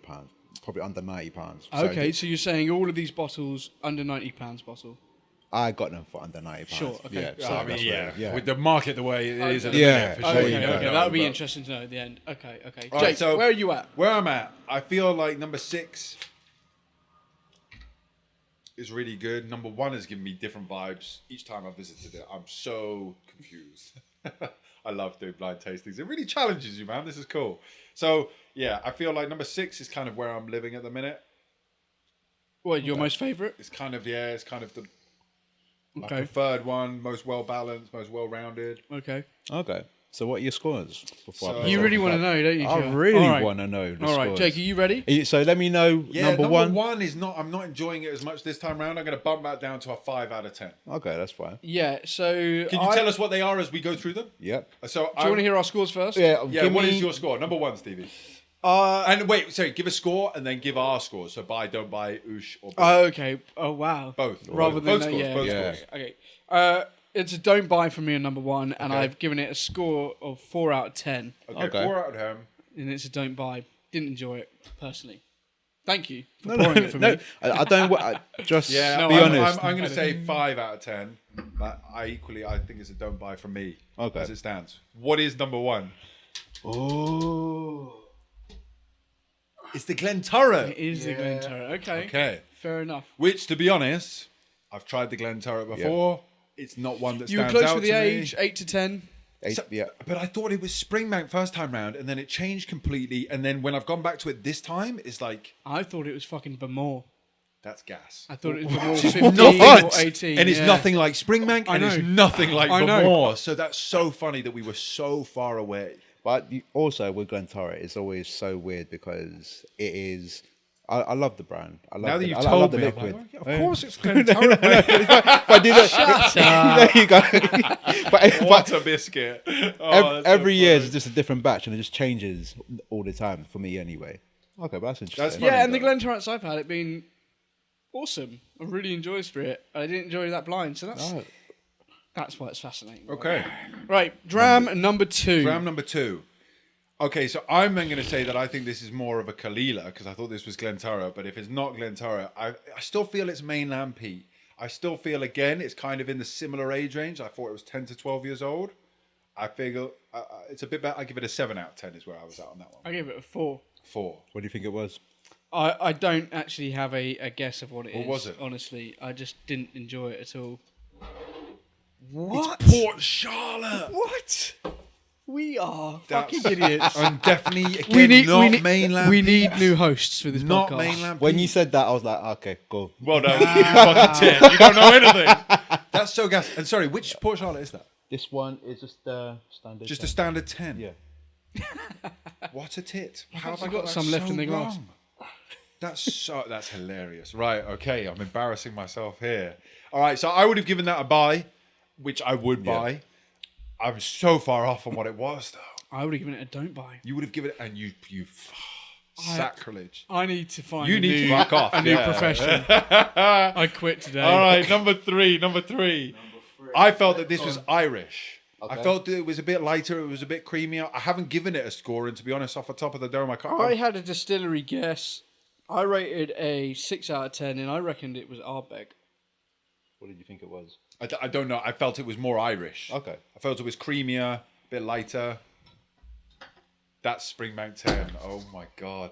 Probably under £90. Okay, so you're saying all of these bottles under £90 bottle? I got them for under £90. Sure, okay. Yeah, So, so I mean, that's yeah. where- yeah. With the market the way it is at the Yeah. minute, for Oh, sure. there Okay, you go. okay, that would be but interesting to know at the end. Okay. All Jake, right, so where are you at? Where I'm at, I feel like number 6 is really good. Number 1 has given me different vibes each time I visited it. I'm so confused. I love doing blind tastings. It really challenges you, man. This is cool. So, yeah, I feel like number 6 is kind of where I'm living at the minute. What, your most favourite? It's kind of, yeah, it's kind of the my Okay. preferred one, most well-balanced, most well-rounded. Okay. Okay. So what are your scores? Before I So- pass You on? really want to know, don't you? I Joe? really All right. want to know the All right, scores. Jake, are you ready? So let me know Yeah, number one. is not, I'm not enjoying it as much this time around. I'm going to bump that down to a 5 out of 10. Okay, that's fine. Yeah, so... Can you tell us what they are as we go through them? Yep. So Do you want to hear our scores first? Yeah. Yeah, what is your score? Number 1, Stevie. And wait, sorry, give a score and then give our scores. So buy, don't buy, oosh, or both. Oh, okay. Oh, wow. Both. Rather both than... scores, yeah, both yeah. scores. Okay. It's a don't buy for me on number 1, and Okay. I've given it a score of 4 out of 10. Okay, Okay. 4 out of 10. And it's a don't buy. Didn't enjoy it, personally. Thank you for No, pouring it for me. I don't. Just Yeah, be honest. I'm going to say 5 out of 10. But I think it's a don't buy from me. Okay. As it stands. What is number 1? Oh. It's the Glenturret. It is the Glenturret. Okay. Okay. Fair enough. Which, to be honest, I've tried the Glenturret before. It's not one that You were stands close out with the to me. age, 8 to 10. Yeah. But I thought it was Springbank first time round, and then it changed completely. And then when I've gone back to it this time, it's like, I thought it was fucking Bamor. that's gas. I thought it was Bamor It's 15 nothing. or 18. And it's yeah. nothing like Springbank, I and it's know. nothing like I know. Bamor. So that's so funny that we were so far away. But also with Glenturret, it's always so weird because it is. I love the brand. I love Now that the, you've I told love the me, I'm liquid. like, of course it's Glenturret. But there you go. What a biscuit. Oh, that's so every year funny. is just a different batch, and it just changes all the time for me anyway. Okay, but that's interesting. That's funny. Yeah, and the though. Glenturrets I've had, it been awesome. I really enjoyed Spirit. I didn't enjoy that blind, so that's why it's fascinating. Okay. Right, Dram number 2. Dram number 2. Okay, so I'm then going to say that I think this is more of a Kalila because I thought this was Glenturret, but if it's not Glenturret, I still feel it's mainland peat. I still feel, again, it's kind of in the similar age range. I thought it was 10 to 12 years old. I figure it's a bit better. I give it a 7 out of 10 is where I was at on that one. I gave it a 4. 4. What do you think it was? I don't actually have a guess of what it is. What was it? Honestly, I just didn't enjoy it at all. What? It's Port Charlotte. What? We are That's- fucking idiots. I'm definitely, again, not mainland we peat. need new hosts for this Not podcast. mainland When peat. you said that, I was like, okay, cool. Well done, you fucking tit. You don't know anything. That's so gas. And sorry, which Port Charlotte is that? This one is just standard. Just a standard 10. Yeah. What a tit. How have have I got got some that left so in the glass? wrong? That's hilarious. Right, okay, I'm embarrassing myself here. All right, so I would have given that a buy, which I would buy. I'm so far off on what it was, though. I would have given it a don't buy. You would have given it, and you sacrilege. I need to find You a need new, to fuck off. a new yeah. profession. I quit today. All right, number three. I felt that this was Irish. I felt that it was a bit lighter. It was a bit creamier. I haven't given it a score, and to be honest, off the top of the dome, I can't. I had a distillery guess. I rated a 6 out of 10, and I reckoned it was Ardbeg. What did you think it was? I don't know. I felt it was more Irish. Okay. I felt it was creamier, a bit lighter. That's Springbank 10. Oh my god.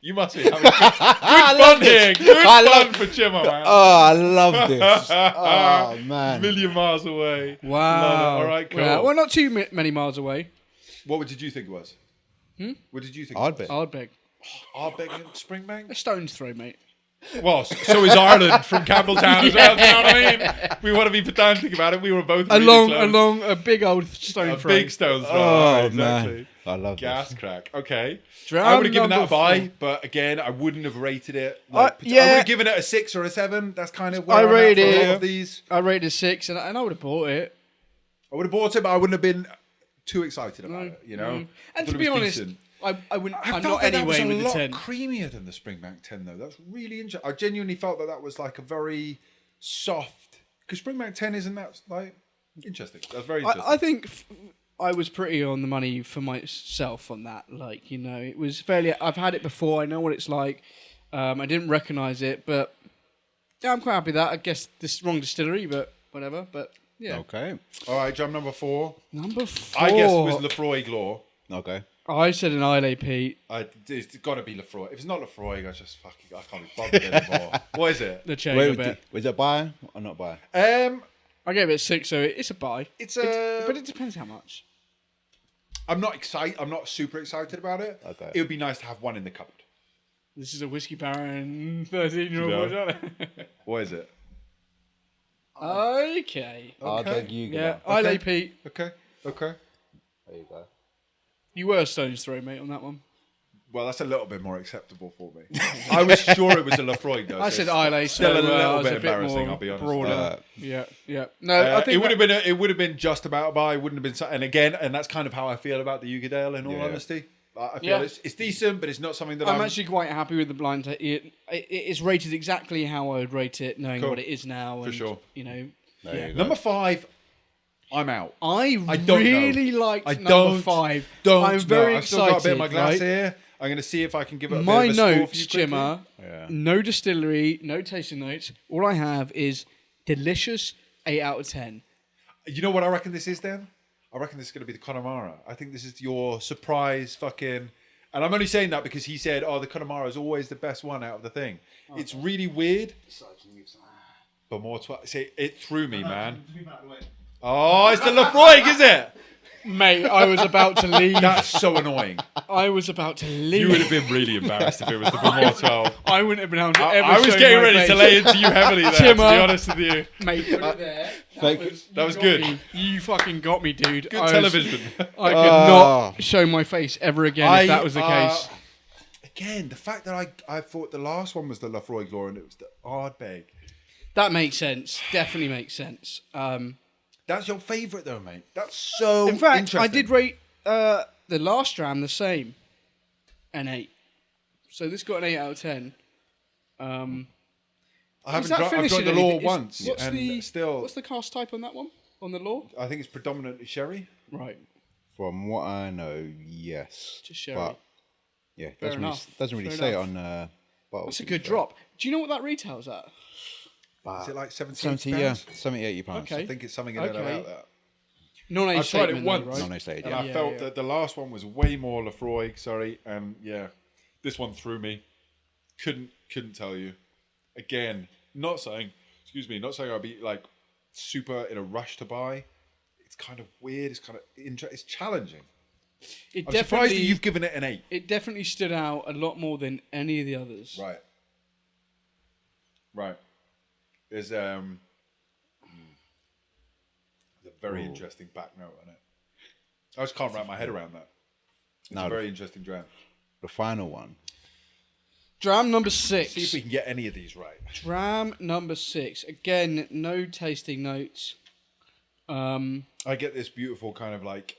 You must be having good fun here. Good fun for Chima, man. Oh, I love this. Oh, man. Million miles away. Wow. Love it. All right, cool. Yeah, well, not too many miles away. What did you think it was? What did you think? Ardbeg. Ardbeg. Ardbeg and Springbank? A stone's throw, mate. Well, so is Ireland from Campbelltown as well. Do you know what I mean? We want to be pedantic about it. We were both really close. along a big old stone A throw. big stone throw. Oh, exactly. man. I love Gas this. crack. Okay. Dram I would have given that a number buy, 4. but again, I wouldn't have rated it. Yeah. I would have given it a 6 or a 7. That's kind of where I I'm at rated for a it. lot of these. I rated 6, and I would have bought it. I would have bought it, but I wouldn't have been too excited about it. You know. And I to thought be it was honest, decent. I wouldn't. I I'm felt not that was anyway a with lot the 10. creamier than the Springbank 10 though. That's really interesting. I genuinely felt that was like a very soft. Because Springbank 10 isn't that like interesting. That's very interesting. I think I was pretty on the money for myself on that. Like, you know, it was fairly. I've had it before. I know what it's like. I didn't recognise it, but yeah, I'm quite happy with that. I guess this wrong distillery, but whatever. But yeah. Okay. All right, jump number 4. Number 4. I guess was Lefroy Glore. Okay. I said an Islay Pete. It's got to be Lefroy. If it's not Lefroy, I can't be bothered anymore. What is it? The Chaga bit. Was it buy or not buy? I gave it a 6, so it's a buy. But it depends how much. I'm not excited. I'm not super excited about it. Okay. It would be nice to have one in the cupboard. This is a Whiskey Baron 13-year-old No. boy. What is it? Okay. I'll take you. Yeah, Okay. Islay Pete. Okay. There you go. You were a stone's throw, mate, on that one. Well, that's a little bit more acceptable for me. I was sure it was a Lefroy though. I so said it's Islay, still so a little I was bit a bit embarrassing. more I'll be honest. broader. Yeah. No, I think it would have been just about a buy. It wouldn't have been. And again, and that's kind of how I feel about the Ugadale. In all honesty, I feel it's decent, but it's not something that I'm actually quite happy with the blind. It is rated exactly how I would rate it, knowing Cool. what it is now. And, sure. You know, There you go. Number 5. I'm out. I don't really know. liked I number 5. I'm very I've still excited. got a bit of my glass right? here. I'm going to see if I can give it a My bit of a score for notes, you quickly. Chima, no distillery, no tasting notes. All I have is delicious 8 out of 10. You know what I reckon this is, Dan? I reckon this is going to be the Connemara. I think this is your surprise fucking... And I'm only saying that because he said, the Connemara is always the best one out of the thing. Okay. It's really weird. But more... See, it threw me, man. Oh, it's the Lefroy, is it? Mate, I was about to leave. That's so annoying. I was about to leave. You would have been really embarrassed if it was the Vermont 12. I wouldn't have been able to ever I was show getting my ready face. to lay into you heavily there, to be Chima. honest with you. Mate, put it there. That was got good. me. You fucking got me, dude. Good television. I could not show my face ever again if that was the case. Again, the fact that I thought the last one was the Lefroy Glore and it was the Ardbeg. That makes sense. Definitely makes sense. That's your favourite though, mate. That's so In fact, interesting. I did rate the last Dram the same. An 8. So this got an 8 out of 10. I Is haven't that I've finishing drunk the Law anything? once What's and the still... What's the cast type on that one? On the Law? I think it's predominantly sherry. Right. From what I know, yes. Just sherry. But yeah, Fair doesn't enough. really Fair say enough. it on bottles. That's a to be good fair. drop. Do you know what that retails at? Is it like 70 70, yeah, 70, 80 pounds. Okay. I think it's something in and Okay. about that. Non-age I tried it statement, though, once. right? Non-age stage, And yeah. I felt that the last one was way more Lefroy, and this one threw me. Couldn't tell you. Again, not saying I'll be like super in a rush to buy. It's kind of weird. It's kind of it's challenging. It I'm surprised definitely that you've given it an 8. It definitely stood out a lot more than any of the others. Right. There's a very interesting back note on it. I just can't wrap my head around that. It's a very interesting dram. The final one. Dram number 6. See if we can get any of these right. Dram number 6. Again, no tasting notes. I get this beautiful kind of like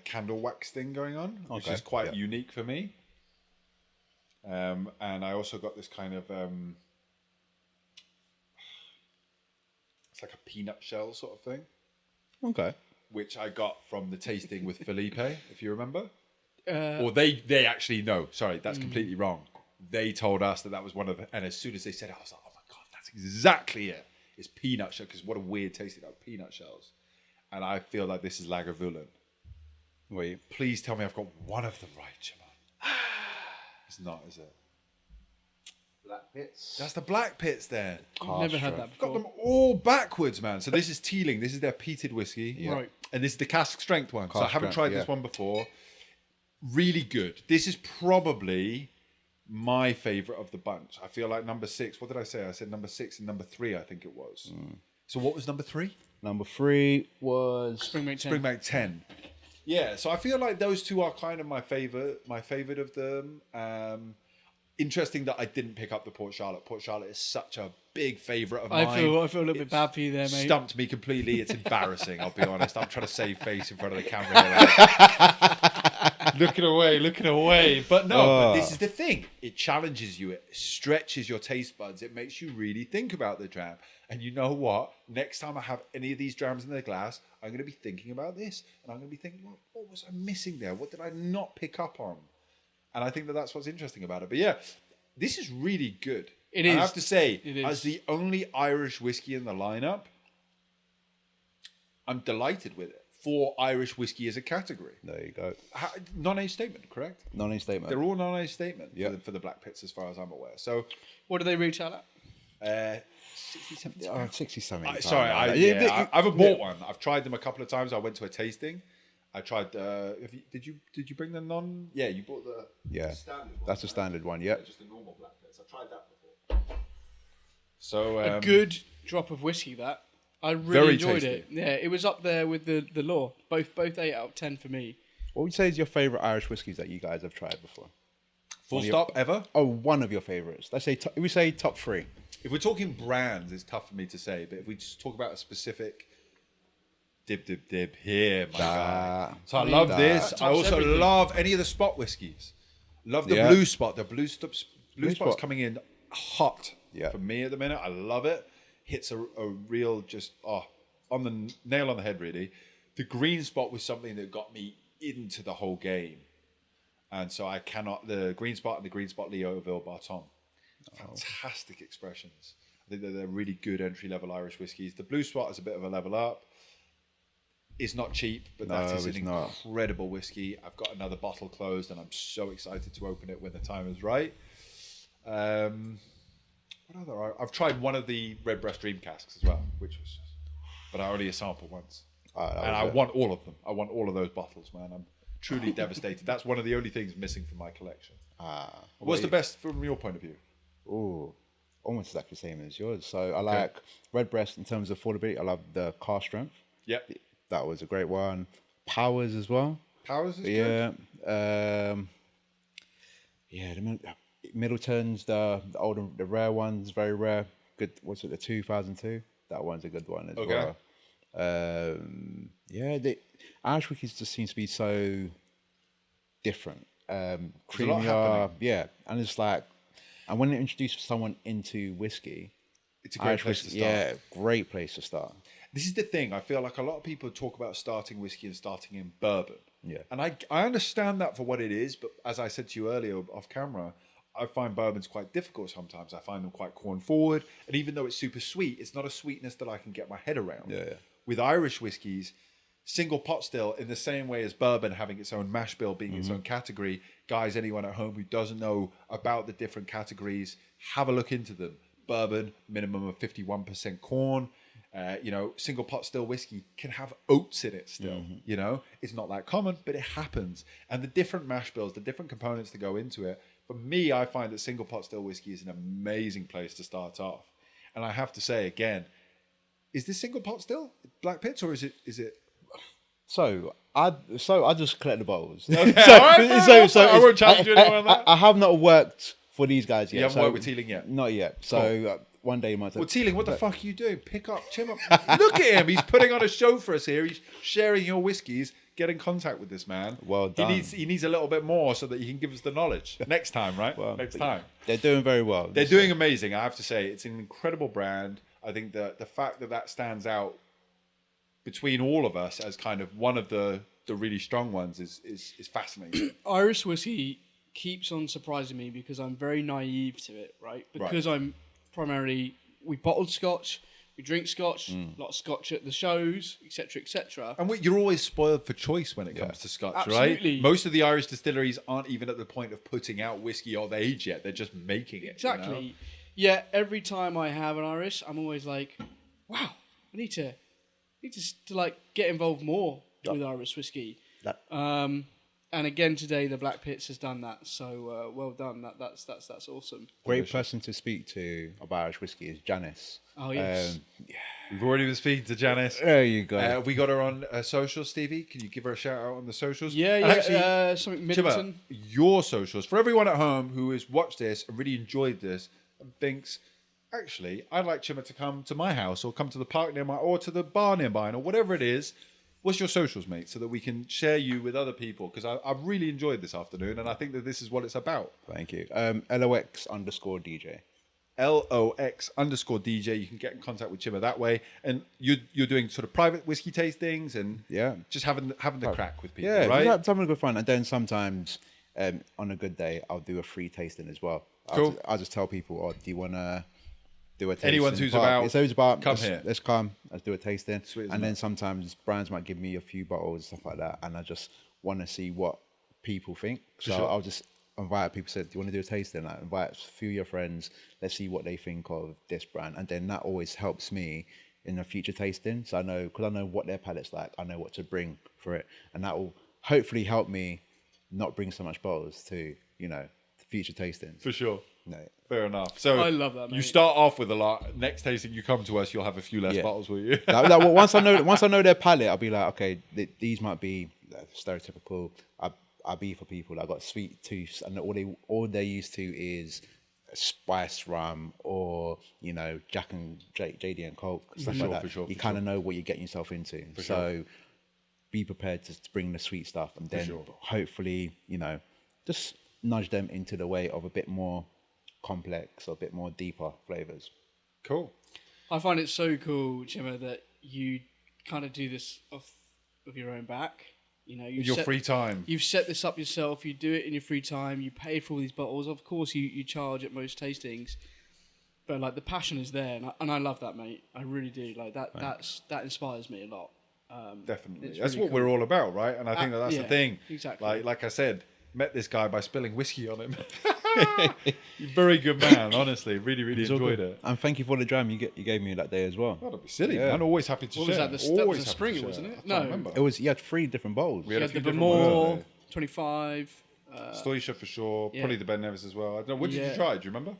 candle wax thing going on, which is quite unique for me. And I also got this kind of it's like a peanut shell sort of thing. Okay. Which I got from the tasting with Felipe, if you remember. Or they actually, no, sorry, that's completely wrong. They told us that was one of the, and as soon as they said it, I was like, oh my God, that's exactly it. It's peanut shell, because what a weird tasting of peanut shells. And I feel like this is Lagavulin. Wait. Please tell me I've got one of them right, Chima. It's not, is it? Black pits. That's the black pits there. I've never had that Got before. them all backwards, man. So this is Teeling. This is their peated whiskey. Yeah. Right. And this is the cask strength one. So I Cask haven't strength, tried this yeah. one before. Really good. This is probably my favorite of the bunch. I feel like number 6. What did I say? I said number 6 and number 3. I think it was. So what was number 3? Number 3 was Springbank 10. Yeah. So I feel like those two are kind of my favorite of them. Interesting that I didn't pick up the Port Charlotte. Port Charlotte is such a big favorite of mine. I feel a little bit bad for you there, mate. Stumped me completely. It's embarrassing. I'll be honest. I'm trying to save face in front of the camera here. Looking away. But no, but this is the thing. It challenges you. It stretches your taste buds. It makes you really think about the dram. And you know what? Next time I have any of these drams in the glass, I'm going to be thinking about this. And I'm going to be thinking, what was I missing there? What did I not pick up on? And I think that that's what's interesting about it. But yeah, this is really good. It is. I have to say, It is. as the only Irish whiskey in the lineup, I'm delighted with it. For Irish whiskey as a category. There you go. Non-age statement, correct? Non-age statement. They're all non-age statement Yep. for the Black Pits, as far as I'm aware. So, What do they retail at? 60, 70. 60 something. I haven't bought one. I've tried them a couple of times. I went to a tasting. I tried. Did you bring the non? Yeah, you bought the standard one. That's a standard one. Yeah. Just a normal Black Pits. I tried that before. So A good drop of whiskey. That I really Very enjoyed tasty. it. Yeah, it was up there with the law. Both 8 out of 10 for me. What would you say is your favorite Irish whiskies that you guys have tried before? full stop ever. Oh, one of your favorites. Let's say we say top 3. If we're talking brands, it's tough for me to say. But if we just talk about a specific dib here, my guy. So I love this. I also everything. love any of the spot whiskies. Love the Yeah. blue spot. The blue spot's Spot. coming in hot Yeah. for me at the minute. I love it. Hits a real just on the nail on the head, really. The green spot was something that got me into the whole game. And so the green spot and the green spot Leoville Barton. Fantastic expressions. I think that they're really good entry-level Irish whiskies. The blue spot is a bit of a level up. It's not cheap, but that is an incredible whiskey. I've got another bottle closed, and I'm so excited to open it when the time is right. What other? I've tried one of the Redbreast Dream casks as well, but I only sampled once. And I want all of them. I want all of those bottles, man. I'm truly devastated. That's one of the only things missing from my collection. What's the best from your point of view? Oh, almost exactly the same as yours. So I like Redbreast in terms of affordability. I love the car strength. Yep. That was a great one. Powers as well. Powers is Yeah. good? The Middleton's, the older, the rare ones, very rare. Good. What's it? The 2002. That one's a good one as well. The Irish whiskeys just seems to be so different. a lot Creamier, happening. and it's like, and when you introduce someone into whiskey, It's a great Irish place to whiskey, start. great place to start. This is the thing. I feel like a lot of people talk about starting whiskey and starting in bourbon. Yeah. And I understand that for what it is, but as I said to you earlier off camera, I find bourbons quite difficult sometimes. I find them quite corn forward. And even though it's super sweet, it's not a sweetness that I can get my head around. Yeah. With Irish whiskies, single pot still, in the same way as bourbon having its own mash bill, being its own category, guys, anyone at home who doesn't know about the different categories, have a look into them. Bourbon, minimum of 51% corn. Single pot still whiskey can have oats in it still. It's not that common, but it happens. And the different mash bills, the different components that go into it, for me, I find that single pot still whiskey is an amazing place to start off. And I have to say again, is this single pot still Black Pits, or is it? So I just collect the bottles. Okay, I won't challenge you anymore on that. I have not worked for these guys yet. You haven't worked with Teeling yet? Not yet. So one day you might. Well, Teeling, what the fuck are you doing? Pick up Chima. Look at him. He's putting on a show for us here. He's sharing your whiskies. Get in contact with this man. Well done. He needs a little bit more so that he can give us the knowledge next time, right? Next time. They're doing very well. They're doing amazing. I have to say, it's an incredible brand. I think that the fact that stands out between all of us as kind of one of the really strong ones is fascinating. Irish whiskey keeps on surprising me because I'm very naive to it, right? Because I'm primarily, we bottled scotch, we drink scotch, a lot of scotch at the shows, etc., etc. And you're always spoiled for choice when it comes to scotch, Absolutely. right? Most of the Irish distilleries aren't even at the point of putting out whiskey of age yet. They're just making it. Exactly. Yeah, every time I have an Irish, I'm always like, wow, I need to like get involved more with Irish whiskey. And again today, the Black Pits has done that. So well done. That's awesome. Great person to speak to about Irish whiskey is Janice. Oh yes. We've already been speaking to Janice. There you go. We got her on socials, Stevie. Can you give her a shout out on the socials? Yeah, And yeah. Actually, Something Chima, Middleton. your socials for everyone at home who has watched this and really enjoyed this and thinks, actually, I'd like Chima to come to my house or come to the park nearby or to the bar nearby or whatever it is. What's your socials, mate, so that we can share you with other people? Because I've really enjoyed this afternoon, and I think that this is what it's about. Thank you. LOX_DJ. LOX_DJ. You can get in contact with Chima that way, and you're doing sort of private whiskey tastings and just having the crack with people, right? Yeah, having a good fun. And then sometimes on a good day, I'll do a free tasting as well. Cool. I'll just tell people, "Oh, do you want to do a tasting?" Anyone who's about, come here. Let's come. Let's do a tasting. Sweet as And that. then sometimes brands might give me a few bottles, stuff like that, and I just want to see what people think. So sure. I'll just invite people. Say, "Do you want to do a tasting?" I invite a few of your friends. Let's see what they think of this brand, and then that always helps me in a future tasting. So I know, because I know what their palate's like. I know what to bring for it, and that will hopefully help me not bring so much bottles to future tastings. For sure. No. Fair enough. So I love that, You mate. start off with a lot. Next tasting, you come to us, you'll have a few less Yeah. bottles, will you? Once I know their palate, I'll be like, okay, these might be stereotypical. I be for people that got sweet tooths, and all they're used to is spiced rum or Jack and JD and Coke, stuff sure, like for that. sure, You for kind of know what you're getting yourself into. So be prepared to bring the sweet stuff, and then sure. hopefully just nudge them into the way of a bit more complex or a bit more deeper flavors. Cool. I find it so cool, Chima, that you kind of do this off of your own back. You Your free time. You've set this up yourself. You do it in your free time. You pay for all these bottles. Of course, you charge at most tastings, but like the passion is there, and I love that, mate. I really do. Like that. That inspires me a lot. Definitely. It's That's really what we're cool. all about, right? And I think that's the yeah, thing. exactly. Like I said, met this guy by spilling whiskey on him. You're a very good man, honestly. Really, really It's all enjoyed good. it. And thank you for the dram you gave me that day as well. Oh, don't be silly, Yeah. man. Always happy to What share. was that? That was Always the happy to Springer, share. wasn't it? I can't No. remember. You had 3 different bowls. We You had had a the few different Bemore, ones. 25. Stoisha for sure. Yeah. Probably the Ben Nevis as well. I don't know. What did you Yeah. try? Do you remember?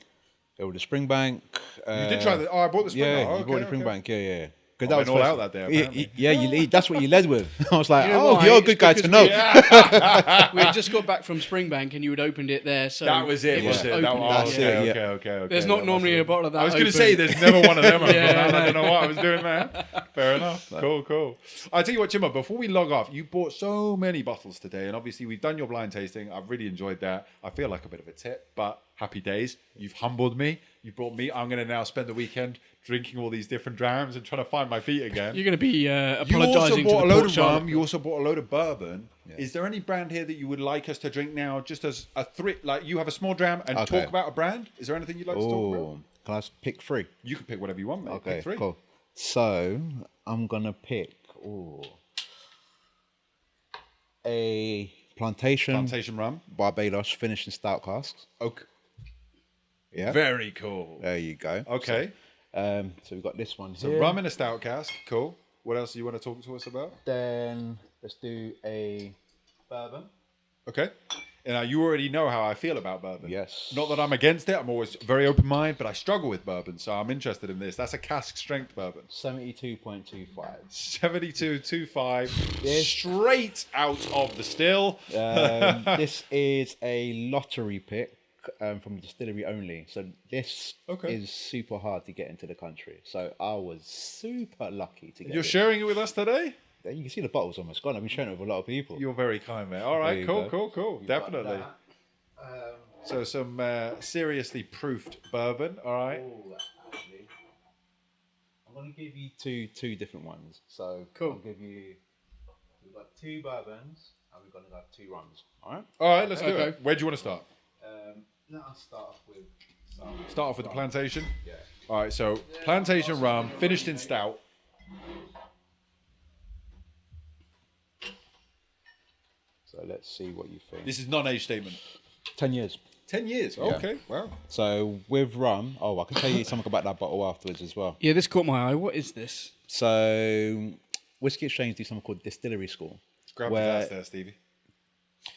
There was the Springbank. You did try the. Oh, I bought the Springer. Yeah, Oh, you bought the okay. Springbank. Yeah. I went all out that day, apparently. That's what you led with. I was like, You know oh, why? you're a It's good guy to because know. We had just got back from Springbank and you had opened it there. So That was it, was it? open. That's okay, it, okay. There's not that normally must a bottle of that. I was going to open. say there's never one of them open. Yeah, I no. don't know what I was doing there. Fair enough. Cool. I'll tell you what, Chima, before we log off, you bought so many bottles today, and obviously we've done your blind tasting. I've really enjoyed that. I feel like a bit of a tip, but happy days. You've humbled me. You brought me. I'm going to now spend the weekend drinking all these different drams and trying to find my feet again. You're going to be You also apologising to bought the a load Port of Charlotte. rum. You also bought a load of bourbon. Is there any brand here that you would like us to drink now, just as a threat? Like you have a small dram and Okay. talk about a brand. Is there anything you'd like to talk about? Oh, can I pick 3? You can pick whatever you want, mate. Okay, Pick 3. cool. So I'm gonna pick a Plantation rum. Barbados finished in stout casks. Okay. Yeah, Very cool. there you go. Okay. So we've got this one So here. rum in a stout cask. Cool. What else do you want to talk to us about? Then let's do a bourbon. Okay. And now you already know how I feel about bourbon. Yes. Not that I'm against it. I'm always very open-minded, but I struggle with bourbon, so I'm interested in this. That's a cask strength bourbon. 72.25. 72.25. Yes. Straight out of the still. This is a lottery pick from the distillery only. So this Okay. is super hard to get into the country. So I was super lucky to get You're it. sharing it with us today? You can see the bottle's almost gone. I've been sharing it with a lot of people. You're very kind, mate. All There right, you cool. go. Definitely. So some seriously proofed bourbon. All right. Actually, I'm going to give you two different ones. So Cool. I'll give you. We've got 2 bourbons and we're going to have 2 rums. All right. All right, let's do Okay. it. Where do you want to start? Let us start off with some. Start off with the plantation. Yeah. All right, so plantation rum, finished in stout. So let's see what you think. This is non-age statement. 10 years. 10 years. Yeah. Okay, wow. So with rum, I can tell you something about that bottle afterwards as well. Yeah, this caught my eye. What is this? So Whisky Exchange do something called Distillery School. Grab Where- the glass there, Stevie.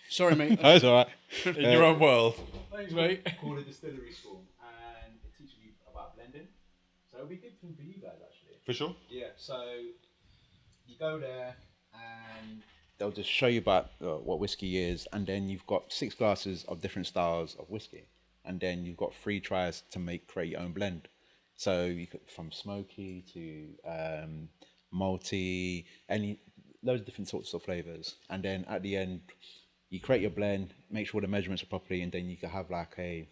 Sorry, mate. That's all right. In your own world. Thanks, mate. Called a distillery school, and it teaches you about blending. So it'll be a good thing for you guys, actually. For sure. Yeah. So you go there, and they'll just show you about what whiskey is, and then you've got 6 glasses of different styles of whiskey, and then you've got 3 tries to create your own blend. So you could from smoky to malty, loads of different sorts of flavors, and then at the end you create your blend, make sure the measurements are properly, and then you can have like a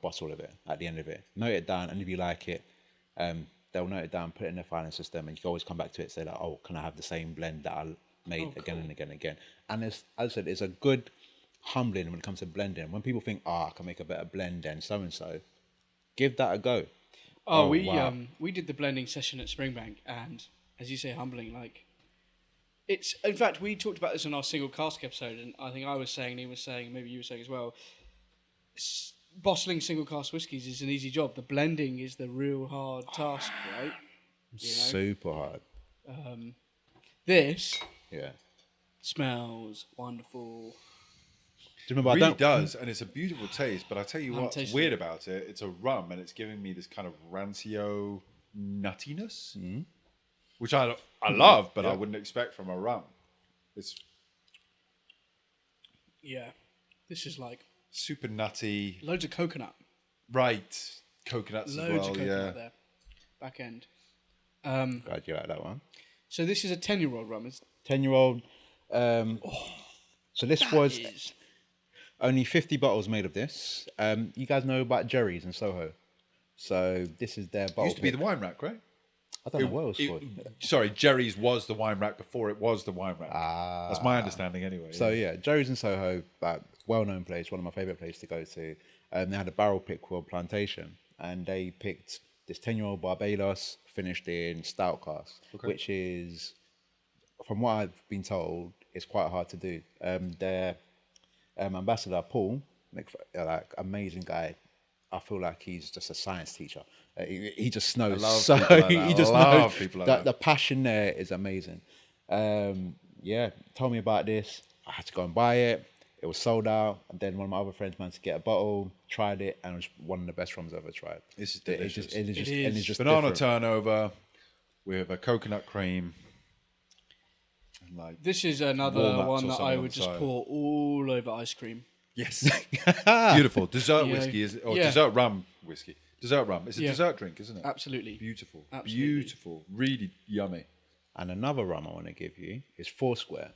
bottle of it at the end of it. Note it down, and if you like it, they'll note it down, put it in their filing system, and you can always come back to it, say like, oh, can I have the same blend that I made again and again and again? And as I said, it's a good humbling when it comes to blending. When people think, I can make a better blend than so and so, give that a go. We did the blending session at Springbank, and as you say, humbling. Like, it's in fact we talked about this in our single cask episode, and I think I was saying, and he was saying, maybe you were saying as well. Bottling single cask whiskies is an easy job. The blending is the real hard task, right? Super hard. This Yeah. smells wonderful. Do you remember? It really does, and it's a beautiful taste. But I tell you what's tasted weird about it. It's a rum, and it's giving me this kind of rancio nuttiness, which I love, but I wouldn't expect from a rum. It's This is like super nutty, loads of coconut. right? Coconuts Loads as well, of coconut there. Back end. Glad you like that one. So this is a 10-year-old rum. 10-year-old. So this was Is only 50 bottles made of this. You guys know about Jerry's in Soho. So this is their bottle. used to be the wine rack, right? I don't know what it was called. Sorry, Jerry's was the wine rack before it was the wine rack. That's my understanding anyway. So yeah, Jerry's in Soho, well-known place, one of my favourite places to go to. They had a barrel pick called Plantation, and they picked this 10-year-old Barbados, finished in stout cask, which is, from what I've been told, is quite hard to do. Their ambassador, Paul, like amazing guy. I feel like he's just a science teacher. He just knows. So he just knows that the passion there is amazing. Told me about this. I had to go and buy it. It was sold out, and then one of my other friends managed to get a bottle, tried it, and it was one of the best rums I've ever tried. This is delicious. It's just banana different. turnover with a coconut cream. And like this is another walnuts one or that something I on would the just side. pour all over ice cream. Yes, beautiful dessert You know, whiskey dessert rum whiskey. Dessert rum. It's a Yeah. dessert drink, isn't it? Absolutely. Beautiful, Absolutely. beautiful, really yummy. And another rum I want to give you is Foursquare.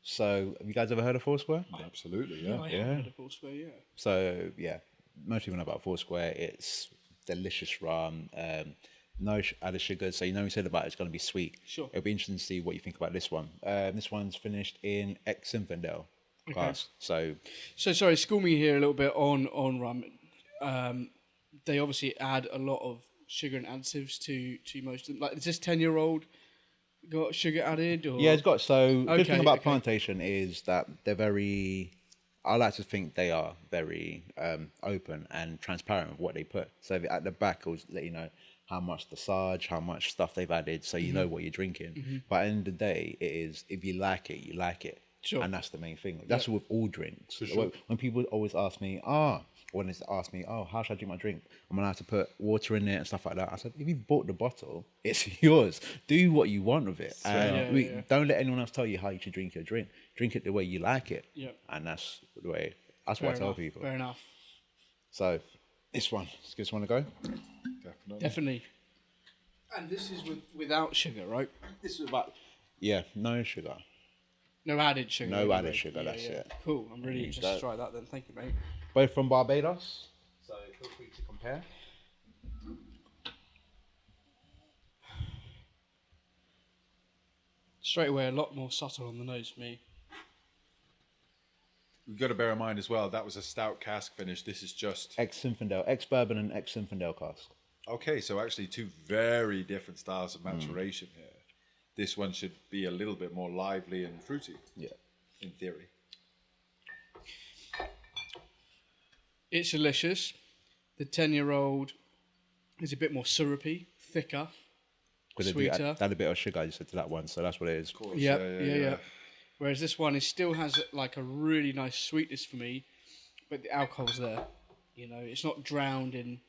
So, have you guys ever heard of Foursquare? Absolutely, yeah. I have heard of Foursquare, yeah. So, yeah, most people know about Foursquare. It's delicious rum, no added sugar. So, we said about it's going to be sweet. Sure. It'll be interesting to see what you think about this one. This one's finished in ex-Zinfandel class. So, sorry, school me here a little bit on rum. They obviously add a lot of sugar and additives to most of them. Like, is this 10-year-old got sugar added? Or? yeah, it's got, the good thing about okay. Plantation is that they're very, I like to think they are very open and transparent with what they put. So at the back, it'll let you know how much the sarge, how much stuff they've added, so you know what you're drinking. But at the end of the day, it is, if you like it, you like it. Sure. And that's the main thing. That's with all drinks. sure. When people always ask me, when they ask me, how should I drink my drink? I'm allowed to put water in it and stuff like that. I said, if you bought the bottle, it's yours. Do what you want with it. And don't let anyone else tell you how you should drink your drink. Drink it the way you like it. Yeah. And that's the way, that's what I tell people. Fair enough. So, this one, let's give this one a go. Definitely. And this is without sugar, right? This is about, no sugar. No added sugar. No anyway. added sugar, that's it. Cool. I'm really interested to try that then. Thank you, mate. Both from Barbados. So, feel free to compare. Straight away, a lot more subtle on the nose for me. We've got to bear in mind as well, that was a stout cask finish. This is just... Ex-Zinfandel, ex-bourbon and ex-Zinfandel cask. Okay, so actually 2 very different styles of maturation here. This one should be a little bit more lively and fruity. Yeah. In theory. It's delicious. The 10-year-old is a bit more syrupy, thicker, sweeter. Add a bit of sugar, you said, to that one, so that's what it is. Yeah. Whereas this one, it still has like a really nice sweetness for me, but the alcohol's there. You know, it's not drowned in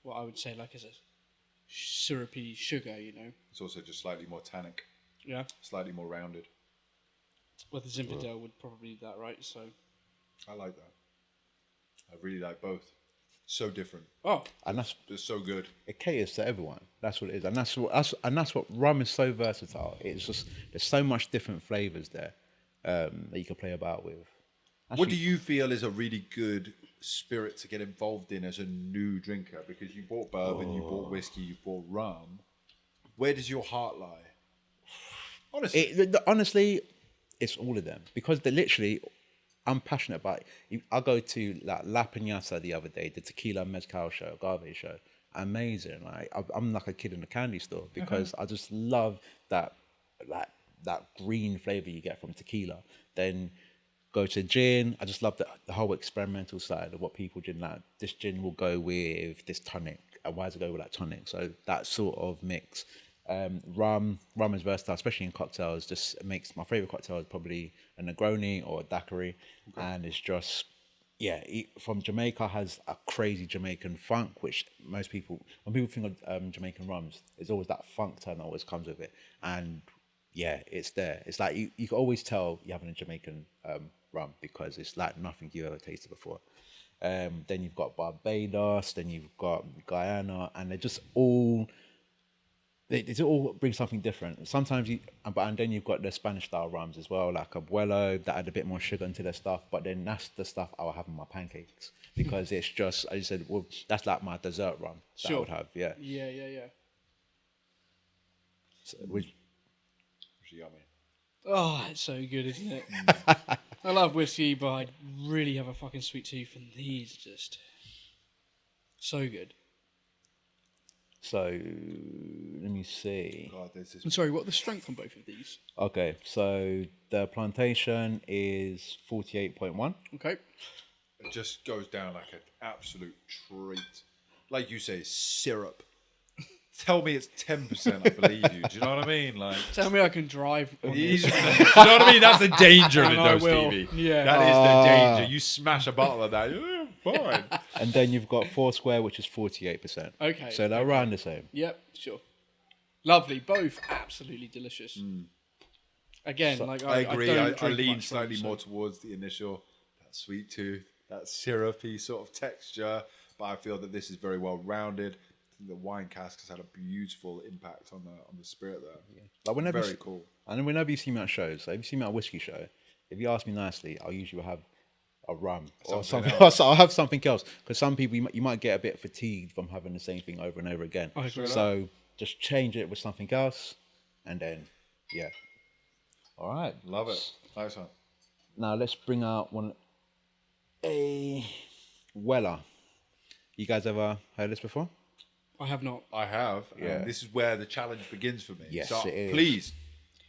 what I would say like as a syrupy sugar. You know. It's also just slightly more tannic, Yeah. slightly more rounded. Well, the Zinfandel would probably do that, right? So. I like that. I really like both. So different. Oh. And that's They're so good. it caters to everyone. That's what it is, and that's what rum is so versatile. It's just there's so much different flavors there that you can play about with. What do you feel is a really good spirit to get involved in as a new drinker? Because you bought bourbon, you bought whiskey, you bought rum. Where does your heart lie? Honestly. Honestly, it's all of them because they're literally. I'm passionate about it. I go to like La Piñata the other day, the tequila mezcal show, agave show. Amazing. Like I'm like a kid in a candy store because I just love that green flavor you get from tequila. Then go to gin. I just love the whole experimental side of what people gin. Like this gin will go with this tonic, and why does it go with that tonic? So that sort of mix. Rum is versatile, especially in cocktails. Just makes my favorite cocktail is probably a Negroni or a daiquiri, and it's just from Jamaica has a crazy Jamaican funk, which most people when people think of Jamaican rums, there's always that funk turn that always comes with it, and it's there. It's like you can always tell you're having a Jamaican rum because it's like nothing you ever tasted before. Then you've got Barbados, then you've got Guyana, and they're just all. They all bring something different. Sometimes and then you've got the Spanish style rums as well, like Abuelo that add a bit more sugar into their stuff. But then that's the stuff I will have in my pancakes because it's just, as you said, well, that's like my dessert rum that I would have. Yeah. Yeah. So, Which yummy. Oh, it's so good, isn't it? I love whiskey, but I really have a fucking sweet tooth, and these are just so good. So let me see. God, there's this. I'm sorry, what are the strength on both of these? Okay, so the plantation is 48.1. Okay. It just goes down like an absolute treat. Like you say, syrup. Tell me it's 10%, I believe you. Do you know what I mean? Like, Tell me I can drive on you this. know what I mean? That's the danger of it, And I though, will. Stevie. Yeah. That is the danger. You smash a bottle of that, fine. And then you've got Foursquare, which is 48%. Okay. So they're around the same. Yep, sure. Lovely. Both absolutely delicious. Again, So, like I agree. don't I drink lean much slightly rum, more towards the initial, that sweet tooth, that syrupy sort of texture. But I feel that this is very well rounded. I think the wine cask has had a beautiful impact on the spirit there. Yeah. Like whenever Very cool. And then whenever you see me at shows, so if you see me at a whiskey show, if you ask me nicely, I'll usually have a rum or something else. I'll have something else because some people you might get a bit fatigued from having the same thing over and over again. I agree. So just change it with something else, and then all right, Love it. Nice one. Now let's bring out a Weller. You guys ever heard this before? I have not. I have. Yeah. And this is where the challenge begins for me. Yes, so it is. please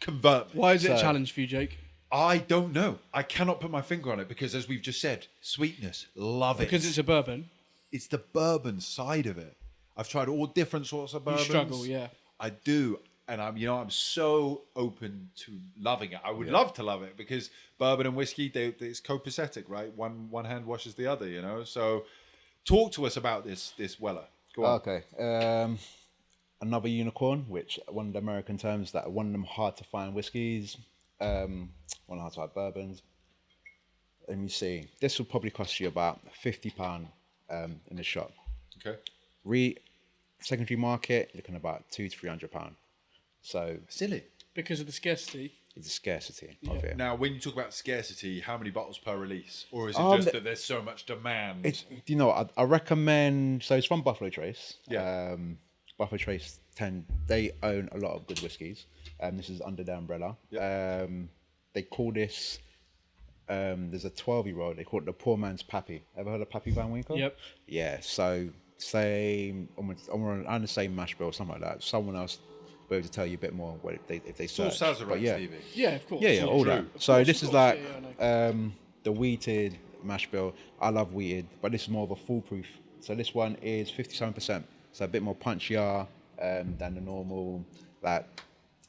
convert me. Why is it a So- challenge for you, Jake? I don't know. I cannot put my finger on it because, as we've just said, sweetness, love it. Because it's a bourbon. It's the bourbon side of it. I've tried all different sorts of You bourbons. struggle, yeah. I do, and I'm so open to loving it. I would love to love it because bourbon and whiskey, it's copacetic, right? One hand washes the other, you know. So, talk to us about this Weller. Go on. Okay. Another unicorn, which one of the American terms that one of them hard to find whiskeys, one of the hard to find bourbons. Let me see. This will probably cost you about £50 in the shop. Okay. Secondary market, looking about £200 to £300. So Silly. Because of the scarcity. it's a scarcity of it. Now, when you talk about scarcity, how many bottles per release, or is it just that there's so much demand? It's I recommend. So it's from Buffalo Trace. Yeah. Buffalo Trace they own a lot of good whiskies. This is under their umbrella. Yeah. They call this. There's a 12-year-old. They call it the poor man's Pappy. Ever heard of Pappy Van Winkle? Yep. Yeah. So same. On the same mash bill, something like that. Someone else will be able to tell you a bit more if they It's all search. Sazerac, But yeah. Stevie. Yeah, of course. Yeah, all true. that. Of So course, this of is course. like Yeah, I the wheated mash bill. I love wheated, but this is more of a foolproof. So this one is 57%. So a bit more punchier than the normal. Like,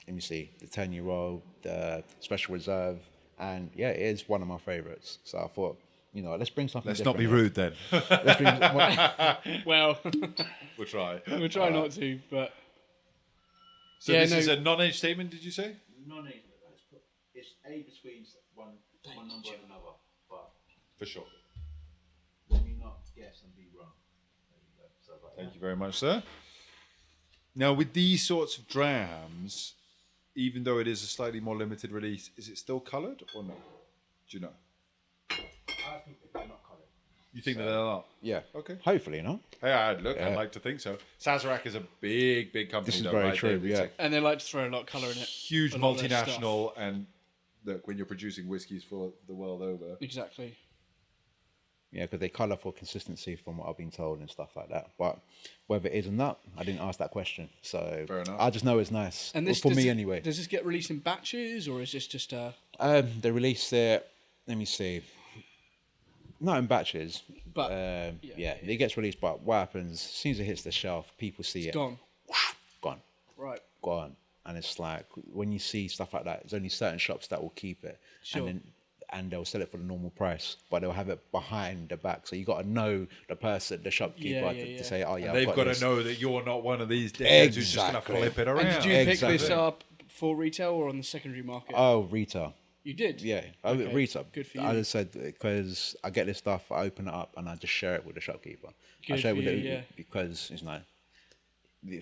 let me see, the 10-year-old, the special reserve. And yeah, it is one of my favorites. So I thought, you know, let's bring something. Let's not different be here. rude then. Let's bring, Well, We'll try. we'll try not to, but So Yeah, this no. is a non-age statement, did you say? non-age, it's A between one number and another, but For sure. let me not guess and be wrong. Thank you very much, sir. Now, with these sorts of drams, even though it is a slightly more limited release, is it still coloured or no? Do you know? I think they're not coloured. You think that they're not? Yeah. Okay. Hopefully, no. Hey, I'd Yeah. like to think so. Sazerac is a big company. This is though, very right? true, It's yeah. a and they like to throw a lot of colour in it. huge A lot of their multinational, and look, when you're producing whiskies for the world over, Exactly. Yeah, because they colour for consistency from what I've been told and stuff like that. But whether it is or not, I didn't ask that question. So Fair enough. I just know it's nice. And this for does me it- anyway. Does this get released in batches, or is this just a? They released it, let me see, not in batches. But yeah, it gets released, but what happens, as soon as it hits the shelf, people see it. Gone. Gone. Right. Gone. And it's like, when you see stuff like that, there's only certain shops that will keep it. Sure. And they'll sell it for the normal price, but they'll have it behind the back. So you got to know the person, the shopkeeper, Yeah. to say, oh yeah, and they've got this. to know that you're not one of these dickheads who's just going to Exactly. flip it around. And did you pick this Exactly. up for retail or on the secondary market? Oh, retail. You did. Yeah, Okay, retail. good for I you. just said because I get this stuff, I open it up and I just share it with the shopkeeper. I Good share it for with you, yeah. because it's like,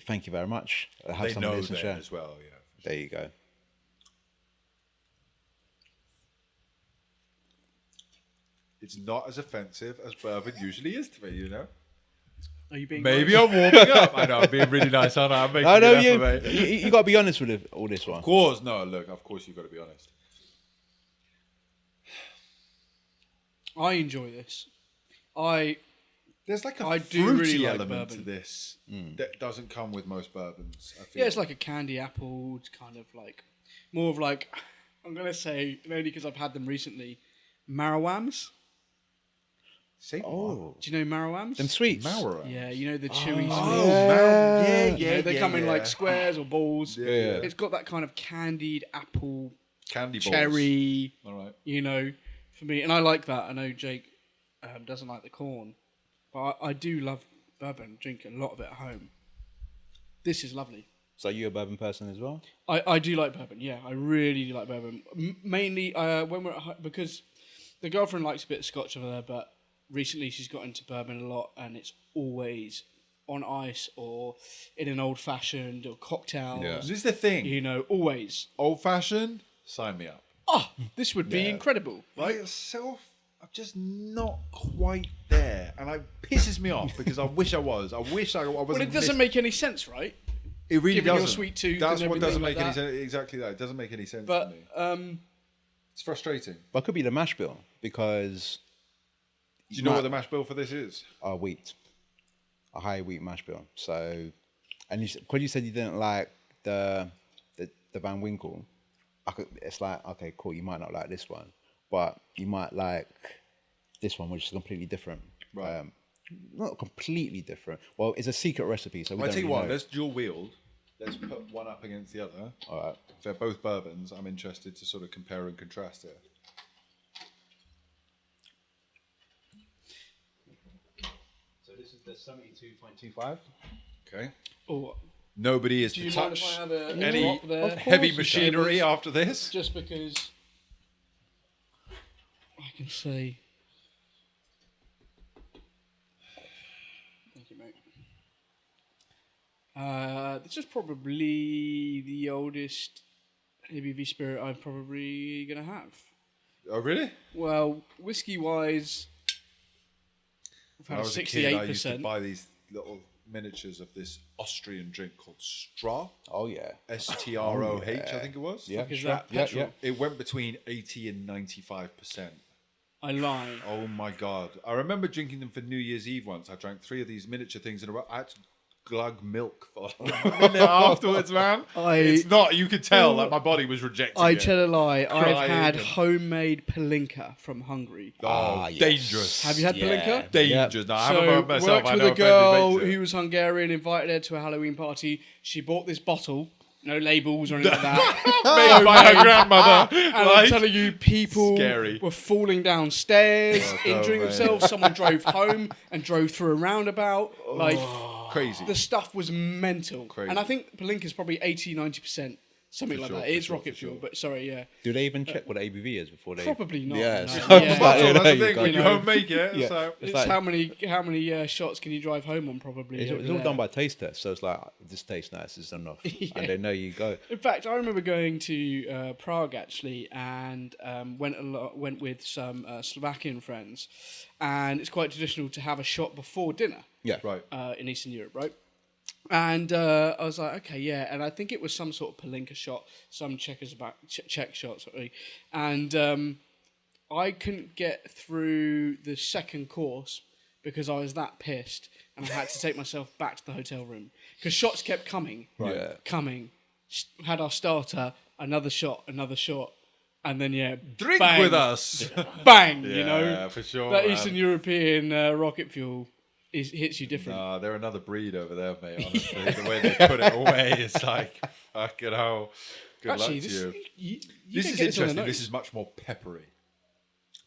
thank you very much. I have They some of know this and that share. as well, yeah. There you go. It's not as offensive as bourbon usually is to me, you know? Are you being? Maybe nice? I'm warming up. I know, I'm being really nice, aren't I? I'm making I know an effort, mate. you got to be honest with all this one. Of course, no, look, of course you've got to be honest. I enjoy this. There's like a I do fruity really like element to bourbon. this that doesn't come with most bourbons, I feel. Yeah, it's like a candy apple. It's kind of like more of like I'm gonna say only because I've had them recently. Marowams. Say Oh, Do you know marowams? them sweets. Mara. Yeah, you know the chewy sweets. Oh, Yeah. You know, they come in like squares or balls. Yeah. It's got that kind of candied apple, Candy balls. cherry. All right. You know, for me, and I like that. I know Jake doesn't like the corn, but I do love bourbon. Drink a lot of it at home. This is lovely. So you a bourbon person as well? I do like bourbon. Yeah, I really do like bourbon. Mainly when we're at home, because the girlfriend likes a bit of scotch over there, but recently she's got into bourbon a lot, and it's always on ice or in an old fashioned or cocktails. Yeah. Is this the thing? You know, always. Old fashioned? Sign me up. Oh, this would be incredible. By itself, I'm just not quite there. And it pisses me off because I wish I was. I wish I wasn't. But it doesn't make any sense, right? It really given your doesn't. sweet tooth That's and what doesn't everything make like any that. sense. Exactly that. It doesn't make any sense to But me. It's frustrating. But it could be the mash bill because Do you know what the mash bill for this is? wheat, a high wheat mash bill. So, and because you said you didn't like the Van Winkle, it's like, okay, cool. You might not like this one, but you might like this one, which is completely different. Right. Not completely different. Well, it's a secret recipe, so we Well, I don't tell you really what. know. Let's dual wield. Let's put one up against the other. All right. If they're both bourbons, I'm interested to sort of compare and contrast here. So this is the 72.25. Okay. oh, Nobody is do to you mind if touch I have a any drop there? Of heavy course you machinery can. after this. Just because I can say. Thank you, mate. This is probably the oldest ABV spirit I'm probably gonna have. Oh, really? Well, whiskey wise, I've When had I was a kid, I used to 68%. buy these little miniatures of this Austrian drink called Straw. Oh yeah. STROH, I think it was. Yeah. Is sure. that Yeah, petrol? yeah. It went between 80 and 95%. I lie. Oh my God. I remember drinking them for New Year's Eve once. I drank 3 of these miniature things in a row. I had to glug milk for like a minute afterwards, man. It's not, you could tell that my body was rejecting I it. tell a lie. I've Crying had and- homemade palinka from Hungary. Oh, yes. dangerous. Have you had palinka? Dangerous. No, I So, haven't myself. worked I with know a girl friend who was Hungarian, invited her to a Halloween party. She bought this bottle no labels or anything like that. Made by her grandmother. And I'm telling you, people Scary. were falling downstairs, injuring mate. themselves. Someone drove home and drove through a roundabout. Like, Crazy. the stuff was mental. Crazy. And I think Palinka's probably 80-90%. Something For like sure, that. for It's sure, rocket for fuel, sure. but sorry, yeah. Do they even check what the ABV is before they? Probably not. Yeah. no. So Yeah. it's That's like, the you thing. go- When you home make it, Yeah. so It's like- how many shots can you drive home on? Probably. It's over all there. done by taste test, so it's like this tastes nice, it's enough, and they know you go. In fact, I remember going to Prague actually, and went with some Slovakian friends, and it's quite traditional to have a shot before dinner Yeah, right. in Eastern Europe, right? And I was like, okay, yeah, and I think it was some sort of Palinka shot, some Czech shot, sorry, and I couldn't get through the second course because I was that pissed, and I had to take myself back to the hotel room because shots kept coming, Yeah. coming. Had our starter, another shot, and then Drink bang, with us. bang. Yeah, You know, for sure. that man. Eastern European rocket fuel hits you different. Nah, they're another breed over there, mate. Honestly, the way they put it away, it's like, fucking hell. Good Actually, luck to this, you. you This don't is get this on the interesting. This nose. is much more peppery.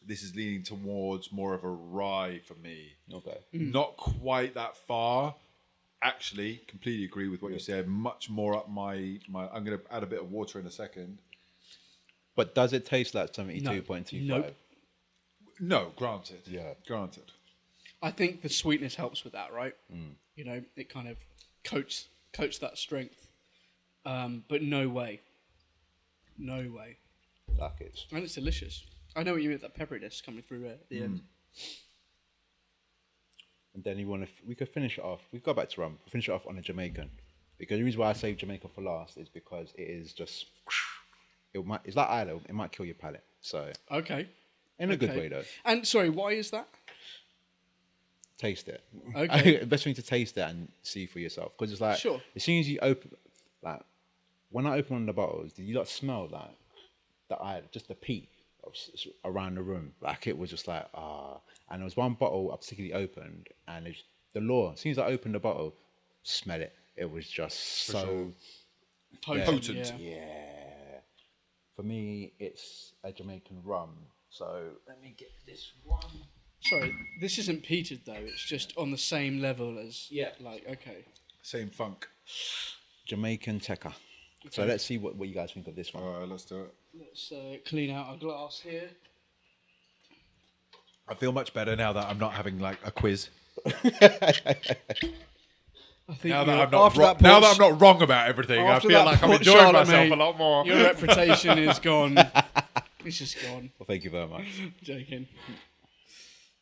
This is leaning towards more of a rye for me. Okay. Not quite that far. Actually, completely agree with what you said. Much more up my. I'm going to add a bit of water in a second. But does it taste like 72.25? Nope. No, granted. Yeah. Granted. I think the sweetness helps with that, right? You know, it kind of coats that strength. But no way. Like it's And it's delicious. I know what you mean, that pepperiness coming through at the end. And then we could finish it off. We go back to rum. Finish it off on a Jamaican, because the reason why I save Jamaica for last is because it is just. It's like Isla. It might kill your palate. So Okay. in a good Okay. way though. And sorry, why is that? Taste it. Okay. Best thing to taste it and see for yourself, because it's like Sure. as soon as you open, like when I open one of the bottles, did you not smell like just the peat around the room? Like it was just like and there was one bottle I particularly opened, and it's the law. As soon as I opened the bottle, smell it. It was just so Potent. Yeah. For me, it's a Jamaican rum. So let me get this one. Sorry, this isn't peated though. It's just on the same level as Like okay. Same funk. Jamaican Tekka. So let's see what you guys think of this one. All right, let's do it. Let's clean out our glass here. I feel much better now that I'm not having like a quiz. I think Now that you're- I'm not after wrong, that now Port- that I'm not wrong about everything, I after feel that like I'm Port enjoying Charlotte, myself mate, a lot more. Your reputation is gone. It's just gone. Well, thank you very much. Joking.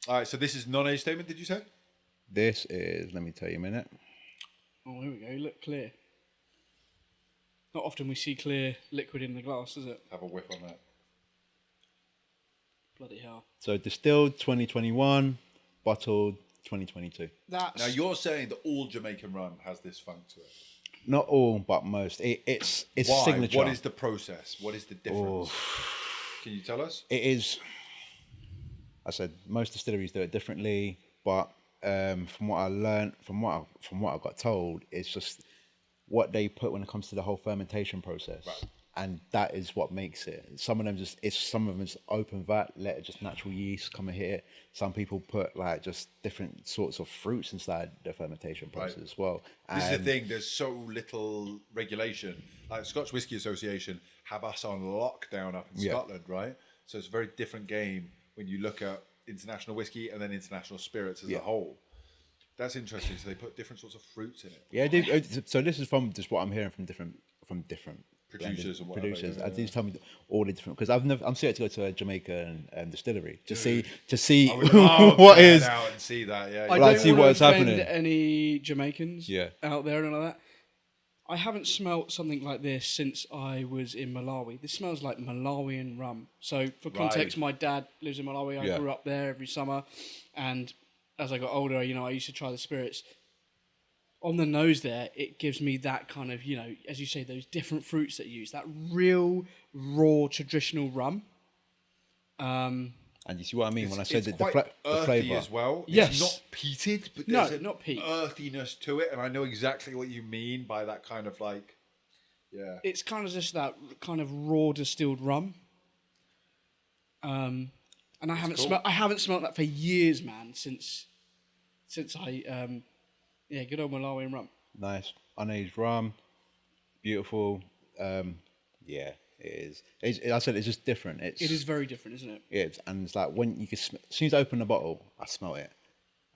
All right, so this is non-age statement. Did you say? This is, let me tell you a minute. Oh, here we go. Look clear. Not often we see clear liquid in the glass, is it? Have a whiff on that. Bloody hell. So distilled 2021, bottled 2022. That's Now you're saying that all Jamaican rum has this funk to it. Not all, but most. It's Why? signature. What is the process? What is the difference? Can you tell us? It is. I said most distilleries do it differently, but from what I learned, from what I got told, it's just what they put when it comes to the whole fermentation process, and that is what makes it. Some of them just open vat, let it just natural yeast come and hit it. Some people put like just different sorts of fruits inside the fermentation process as well. This is the thing. There's so little regulation. Like Scotch Whisky Association have us on lockdown up in Scotland, right? So it's a very different game when you look at international whiskey and then international spirits as a whole. That's interesting. So they put different sorts of fruits in it. Yeah, so this is from just what I'm hearing from different Producers or whatever, producers. yeah, These tell me all the different, because I'm scared to go to a Jamaican distillery to see I would love what to head is. out and see that. Yeah, I Like, don't see want to what's offend happening. any Jamaicans Yeah. out there and all that. I haven't smelt something like this since I was in Malawi. This smells like Malawian rum. So for context, my dad lives in Malawi. I grew up there every summer, and as I got older, I used to try the spirits. On the nose there, it gives me that kind of, as you say, those different fruits that you use, that real raw traditional rum. And you see what I mean when I said it's that quite the earthy flavor as well. Yes. It's not peated, but No, there's not peat. earthiness to it, and I know exactly what you mean by that kind of like Yeah. It's kind of just that kind of raw distilled rum. And I haven't smelt that for years, man. Since I good old Malawian rum. Nice. Unaged rum. Beautiful. Yeah, it is. I said it's just different. It is very different, isn't it? And it's like when you can, as soon as I open the bottle, I smell it,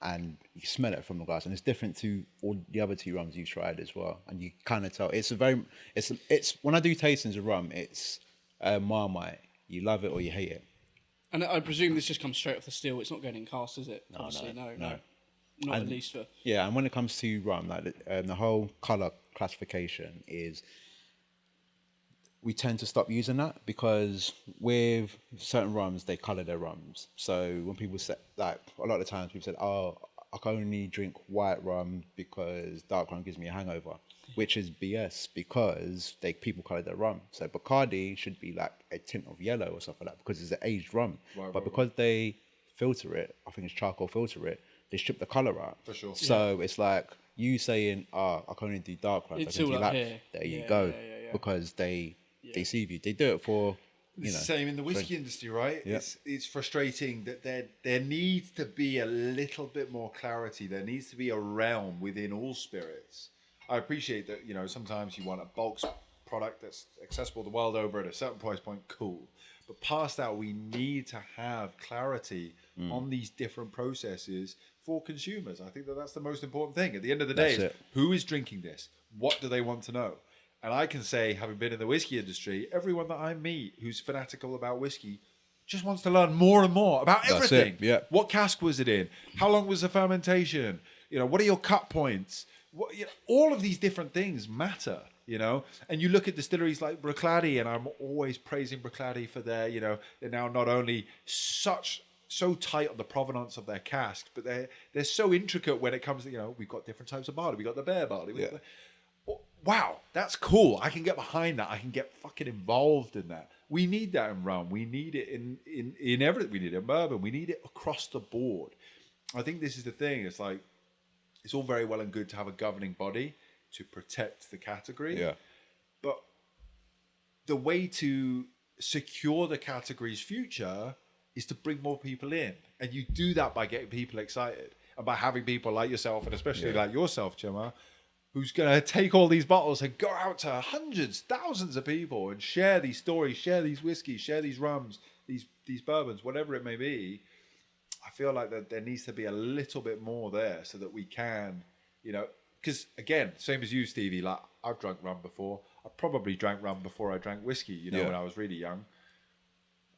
and you can smell it from the glass, and it's different to all the other two rums you've tried as well, and you kind of tell. It's when I do tastings of rum, it's Marmite. You love it or you hate it. And I presume this just comes straight off the still. It's not going in cast, is it? No, obviously, no. Not and, at least for. Yeah, and when it comes to rum, like the whole color classification is. We tend to stop using that because with certain rums, they color their rums. So when people say, like a lot of the times people said, oh, I can only drink white rum because dark rum gives me a hangover, which is BS because people color their rum. So Bacardi should be like a tint of yellow or something like that because it's an aged rum. But because they filter it, I think it's charcoal filter it, they strip the color out. For sure. So it's like you saying, I can only do dark rum. It's all up here. There you go. Because they deceive you. They do it for It's the same in the whiskey industry, right? Yeah. It's frustrating that there needs to be a little bit more clarity. There needs to be a realm within all spirits. I appreciate that, sometimes you want a bulk product that's accessible the world over at a certain price point, cool. But past that, we need to have clarity on these different processes for consumers. I think that's the most important thing. At the end of the day, who is drinking this? What do they want to know? And I can say, having been in the whiskey industry, everyone that I meet who's fanatical about whiskey just wants to learn more and more about everything. Yeah. What cask was it in? How long was the fermentation? What are your cut points? All of these different things matter, And you look at distilleries like Bruichladdich, and I'm always praising Bruichladdich for their, they're now not only so tight on the provenance of their cask, but they're so intricate when it comes to, we've got different types of barley. We've got the bear barley. Wow, that's cool. I can get behind that. I can get fucking involved in that. We need that in rum. We need it in everything. We need it in bourbon. We need it across the board. I think this is the thing. It's like, it's all very well and good to have a governing body to protect the category. Yeah. But the way to secure the category's future is to bring more people in. And you do that by getting people excited and by having people like yourself, and especially like yourself, Chima, who's going to take all these bottles and go out to hundreds, thousands of people and share these stories, share these whiskeys, share these rums, these bourbons, whatever it may be. I feel like that there needs to be a little bit more there so that we can, because again, same as you, Stevie, like I've drunk rum before. I probably drank rum before I drank whiskey, when I was really young.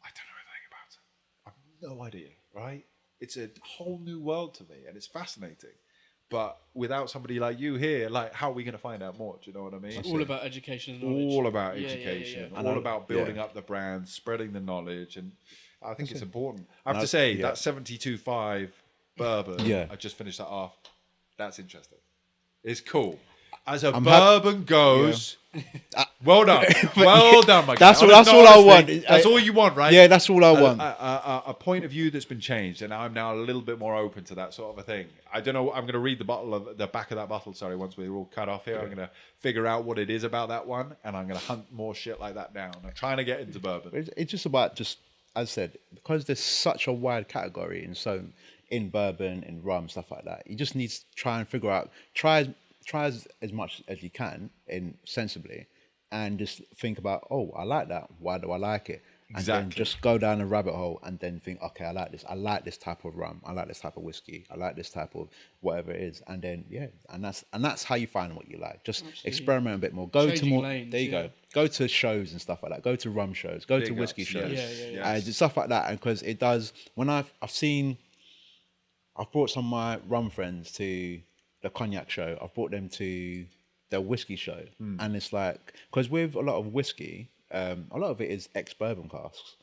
I don't know anything about it. I have no idea, right? It's a whole new world to me and it's fascinating. But without somebody like you here, like, how are we going to find out more? Do you know what I mean? It's all about education and knowledge. All about education. All about building up the brand, spreading the knowledge. And I think it's important. I have to say, that 72.5 bourbon, I just finished that off. That's interesting. It's cool. As a bourbon goes, well done. Well done, my guy. That's all I want. That's all you want, right? Yeah, that's all I want. A point of view that's been changed, and I'm now a little bit more open to that sort of a thing. I don't know. I'm going to read the back of that bottle. Sorry, once we're all cut off here, I'm going to figure out what it is about that one, and I'm going to hunt more shit like that down. I'm trying to get into bourbon. It's just about as I said, because there's such a wide category, and so in bourbon, in rum, stuff like that. You just need to try and figure out. Try as much as you can sensibly, and just think about, I like that. Why do I like it? And then just go down a rabbit hole and then think, okay, I like this. I like this type of rum. I like this type of whiskey. I like this type of whatever it is. And then and that's how you find what you like. Just experiment a bit more. Go Changing to more. lanes, there you go. Go to shows and stuff like that. Go to rum shows. Go to whiskey shows. And stuff like that. And because it does. When I've brought some of my rum friends to the cognac show. I've brought them to the whiskey show, and it's like, because with a lot of whiskey, a lot of it is ex-bourbon casks.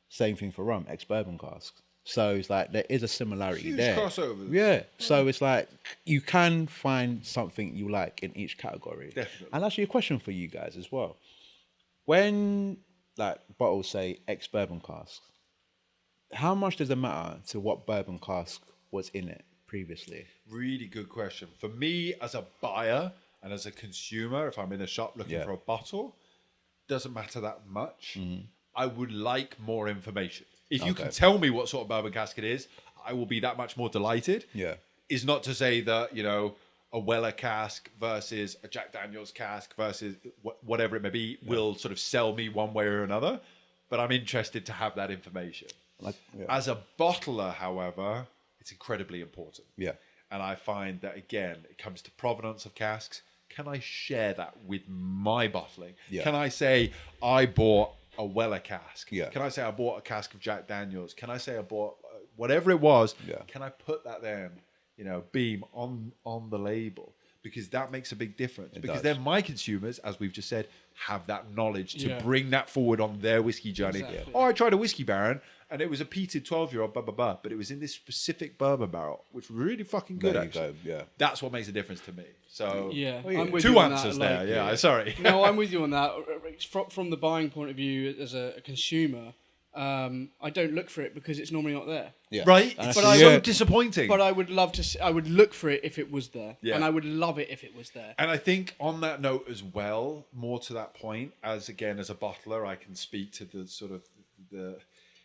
Same thing for rum, ex-bourbon casks. So it's like there is a similarity Huge there. crossovers. Yeah. So it's like you can find something you like in each category. Definitely. And actually, a question for you guys as well: when like bottles say ex-bourbon casks, how much does it matter to what bourbon cask was in it previously? Really good question. For me, as a buyer, And as a consumer, if I'm in a shop looking for a bottle, doesn't matter that much. I would like more information. If you can tell me what sort of bourbon cask it is, I will be that much more delighted. Yeah. Is not to say that, you know, a Weller cask versus a Jack Daniels cask versus whatever it may be will sort of sell me one way or another. But I'm interested to have that information. As a bottler, however, it's incredibly important. Yeah. And I find that, again, it comes to provenance of casks. Can I share that with my bottling? Yeah. Can I say I bought a Weller cask? Yeah. Can I say I bought a cask of Jack Daniels? Can I say I bought whatever it was? Yeah. Can I put that then, you know, beam on the label? Because that makes a big difference. Because then my consumers, as we've just said, have that knowledge to bring that forward on their whiskey journey. Exactly. Oh, I tried a Whiskey Baron, and it was a peated 12-year-old, blah, blah, blah, but it was in this specific bourbon barrel, which was really fucking good, There you actually. go, yeah. That's what makes a difference to me. So, I'm with two you on answers that, there. like, Sorry. No, I'm with you on that. From the buying point of view, as a consumer, I don't look for it because it's normally not there. Yeah. Right? And It's that's- so disappointing. But I would love to. I would look for it if it was there, Yeah. and I would love it if it was there. And I think on that note as well, more to that point, as a bottler, I can speak to the sort of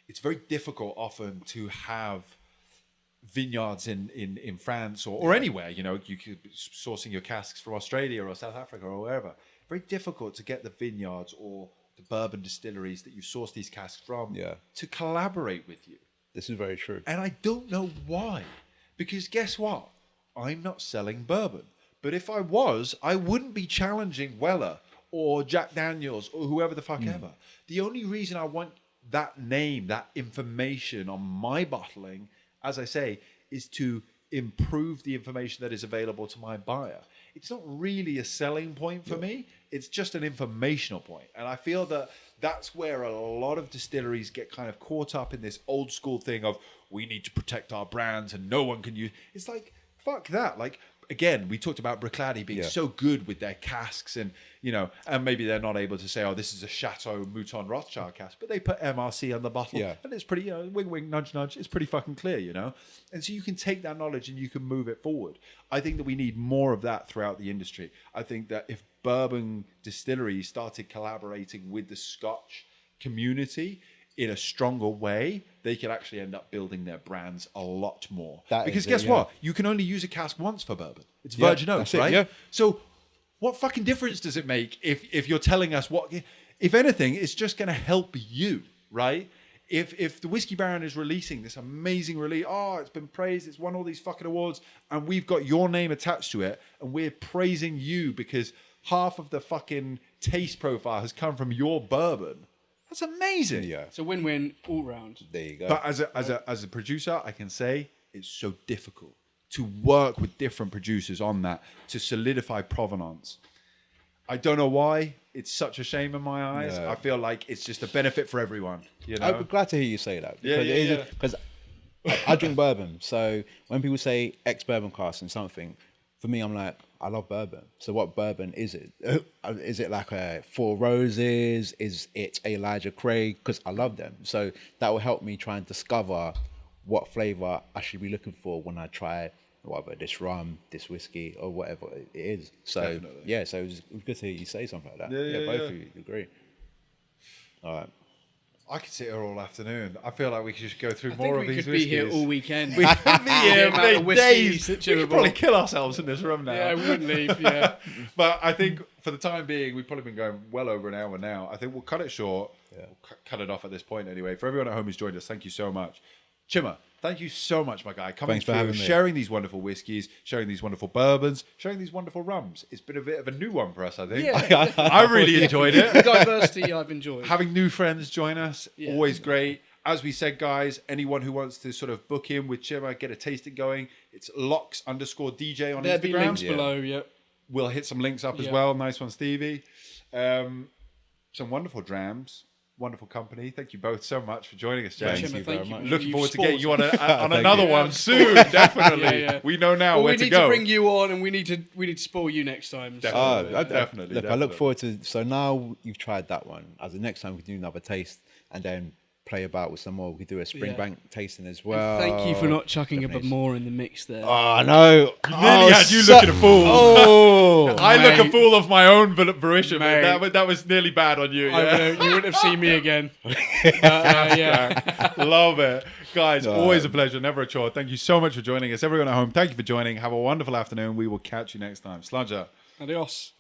it's very difficult often to have vineyards in France or anywhere. You know, you could be sourcing your casks from Australia or South Africa or wherever. Very difficult to get the vineyards or the bourbon distilleries that you source these casks from to collaborate with you. This is very true. And I don't know why. Because guess what? I'm not selling bourbon. But if I was, I wouldn't be challenging Weller or Jack Daniels or whoever the fuck ever. The only reason I want that name, that information on my bottling, as I say, is to improve the information that is available to my buyer. It's not really a selling point for me. It's just an informational point. And I feel that that's where a lot of distilleries get kind of caught up in this old school thing of we need to protect our brands and no one can use. It's like, fuck that. Like, again, we talked about Bruichladdich being so good with their casks and, you know, and maybe they're not able to say, oh, this is a Chateau Mouton Rothschild cask, but they put MRC on the bottle and it's pretty, you know, wing, wing, nudge, nudge. It's pretty fucking clear, you know? And so you can take that knowledge and you can move it forward. I think that we need more of that throughout the industry. I think that if bourbon distilleries started collaborating with the Scotch community in a stronger way, they could actually end up building their brands a lot more. Because guess what? You can only use a cask once for bourbon. It's virgin oak, right? Yeah. So what fucking difference does it make if you're telling us what... If anything, it's just going to help you, right? If the Whiskey Baron is releasing this amazing release, oh, it's been praised, it's won all these fucking awards, and we've got your name attached to it, and we're praising you because half of the fucking taste profile has come from your bourbon. That's amazing. Yeah. It's a win-win all round. There you go. But as a producer, I can say it's so difficult to work with different producers on that to solidify provenance. I don't know why. It's such a shame in my eyes. Yeah. I feel like it's just a benefit for everyone. You know? I'd be glad to hear you say that. Yeah. Because I drink bourbon. So when people say ex-bourbon cask and something, for me, I'm like, I love bourbon. So what bourbon is it? Is it like a Four Roses? Is it Elijah Craig? Because I love them. So that will help me try and discover what flavor I should be looking for when I try whatever, this rum, this whiskey, or whatever it is. So, Definitely. so it was good to hear you say something like that. Yeah, both of you agree. All right. I could sit here all afternoon. I feel like we could just go through I more think of we these could be here whiskeys. all weekend. We could be here amount of for whiskies days. that We Chima could probably bought. kill ourselves in this room now. Yeah, we wouldn't leave. Yeah. But I think for the time being, we've probably been going well over an hour now. I think we'll cut it short. Yeah. We'll cut it off at this point anyway. For everyone at home who's joined us, thank you so much. Chima, thank you so much, my guy. Coming Thanks for through, having me. sharing these wonderful whiskies, sharing these wonderful bourbons, sharing these wonderful rums. It's been a bit of a new one for us, I think. Yeah, I really enjoyed the it. diversity I've enjoyed. Having new friends join us, Yeah. always great. As we said, guys, anyone who wants to sort of book in with Chima, get a tasting going, it's Lox_DJ on There'll be Instagram. links below. Yep. We'll hit some links up as Yeah. well. Nice one, Stevie. Some wonderful drams, wonderful company. Thank you both so much for joining us, James. Chima, you thank very you. much. Looking You've forward to getting you on, sponsored- on Thank another you. one soon. Definitely. Yeah. We know now Well, where we to need go. to bring you on, and we need to spoil you next time. So. Definitely. Look, I look forward to. So now you've tried that one. As the next time we can do another taste, and then play about with some more. We could do a Springbank tasting as And well. thank you for not chucking a bit Definitely. more in the mix there. Oh no! Nearly had you looking a fool. Oh, I look a Mate. fool of my own fruition, Mate. man. That was nearly bad on you. Yeah? You wouldn't have seen me again. Yeah. Love it. Guys, always a pleasure, never a chore. Thank you so much for joining us. Everyone at home, thank you for joining. Have a wonderful afternoon. We will catch you next time. Sludger. Adios.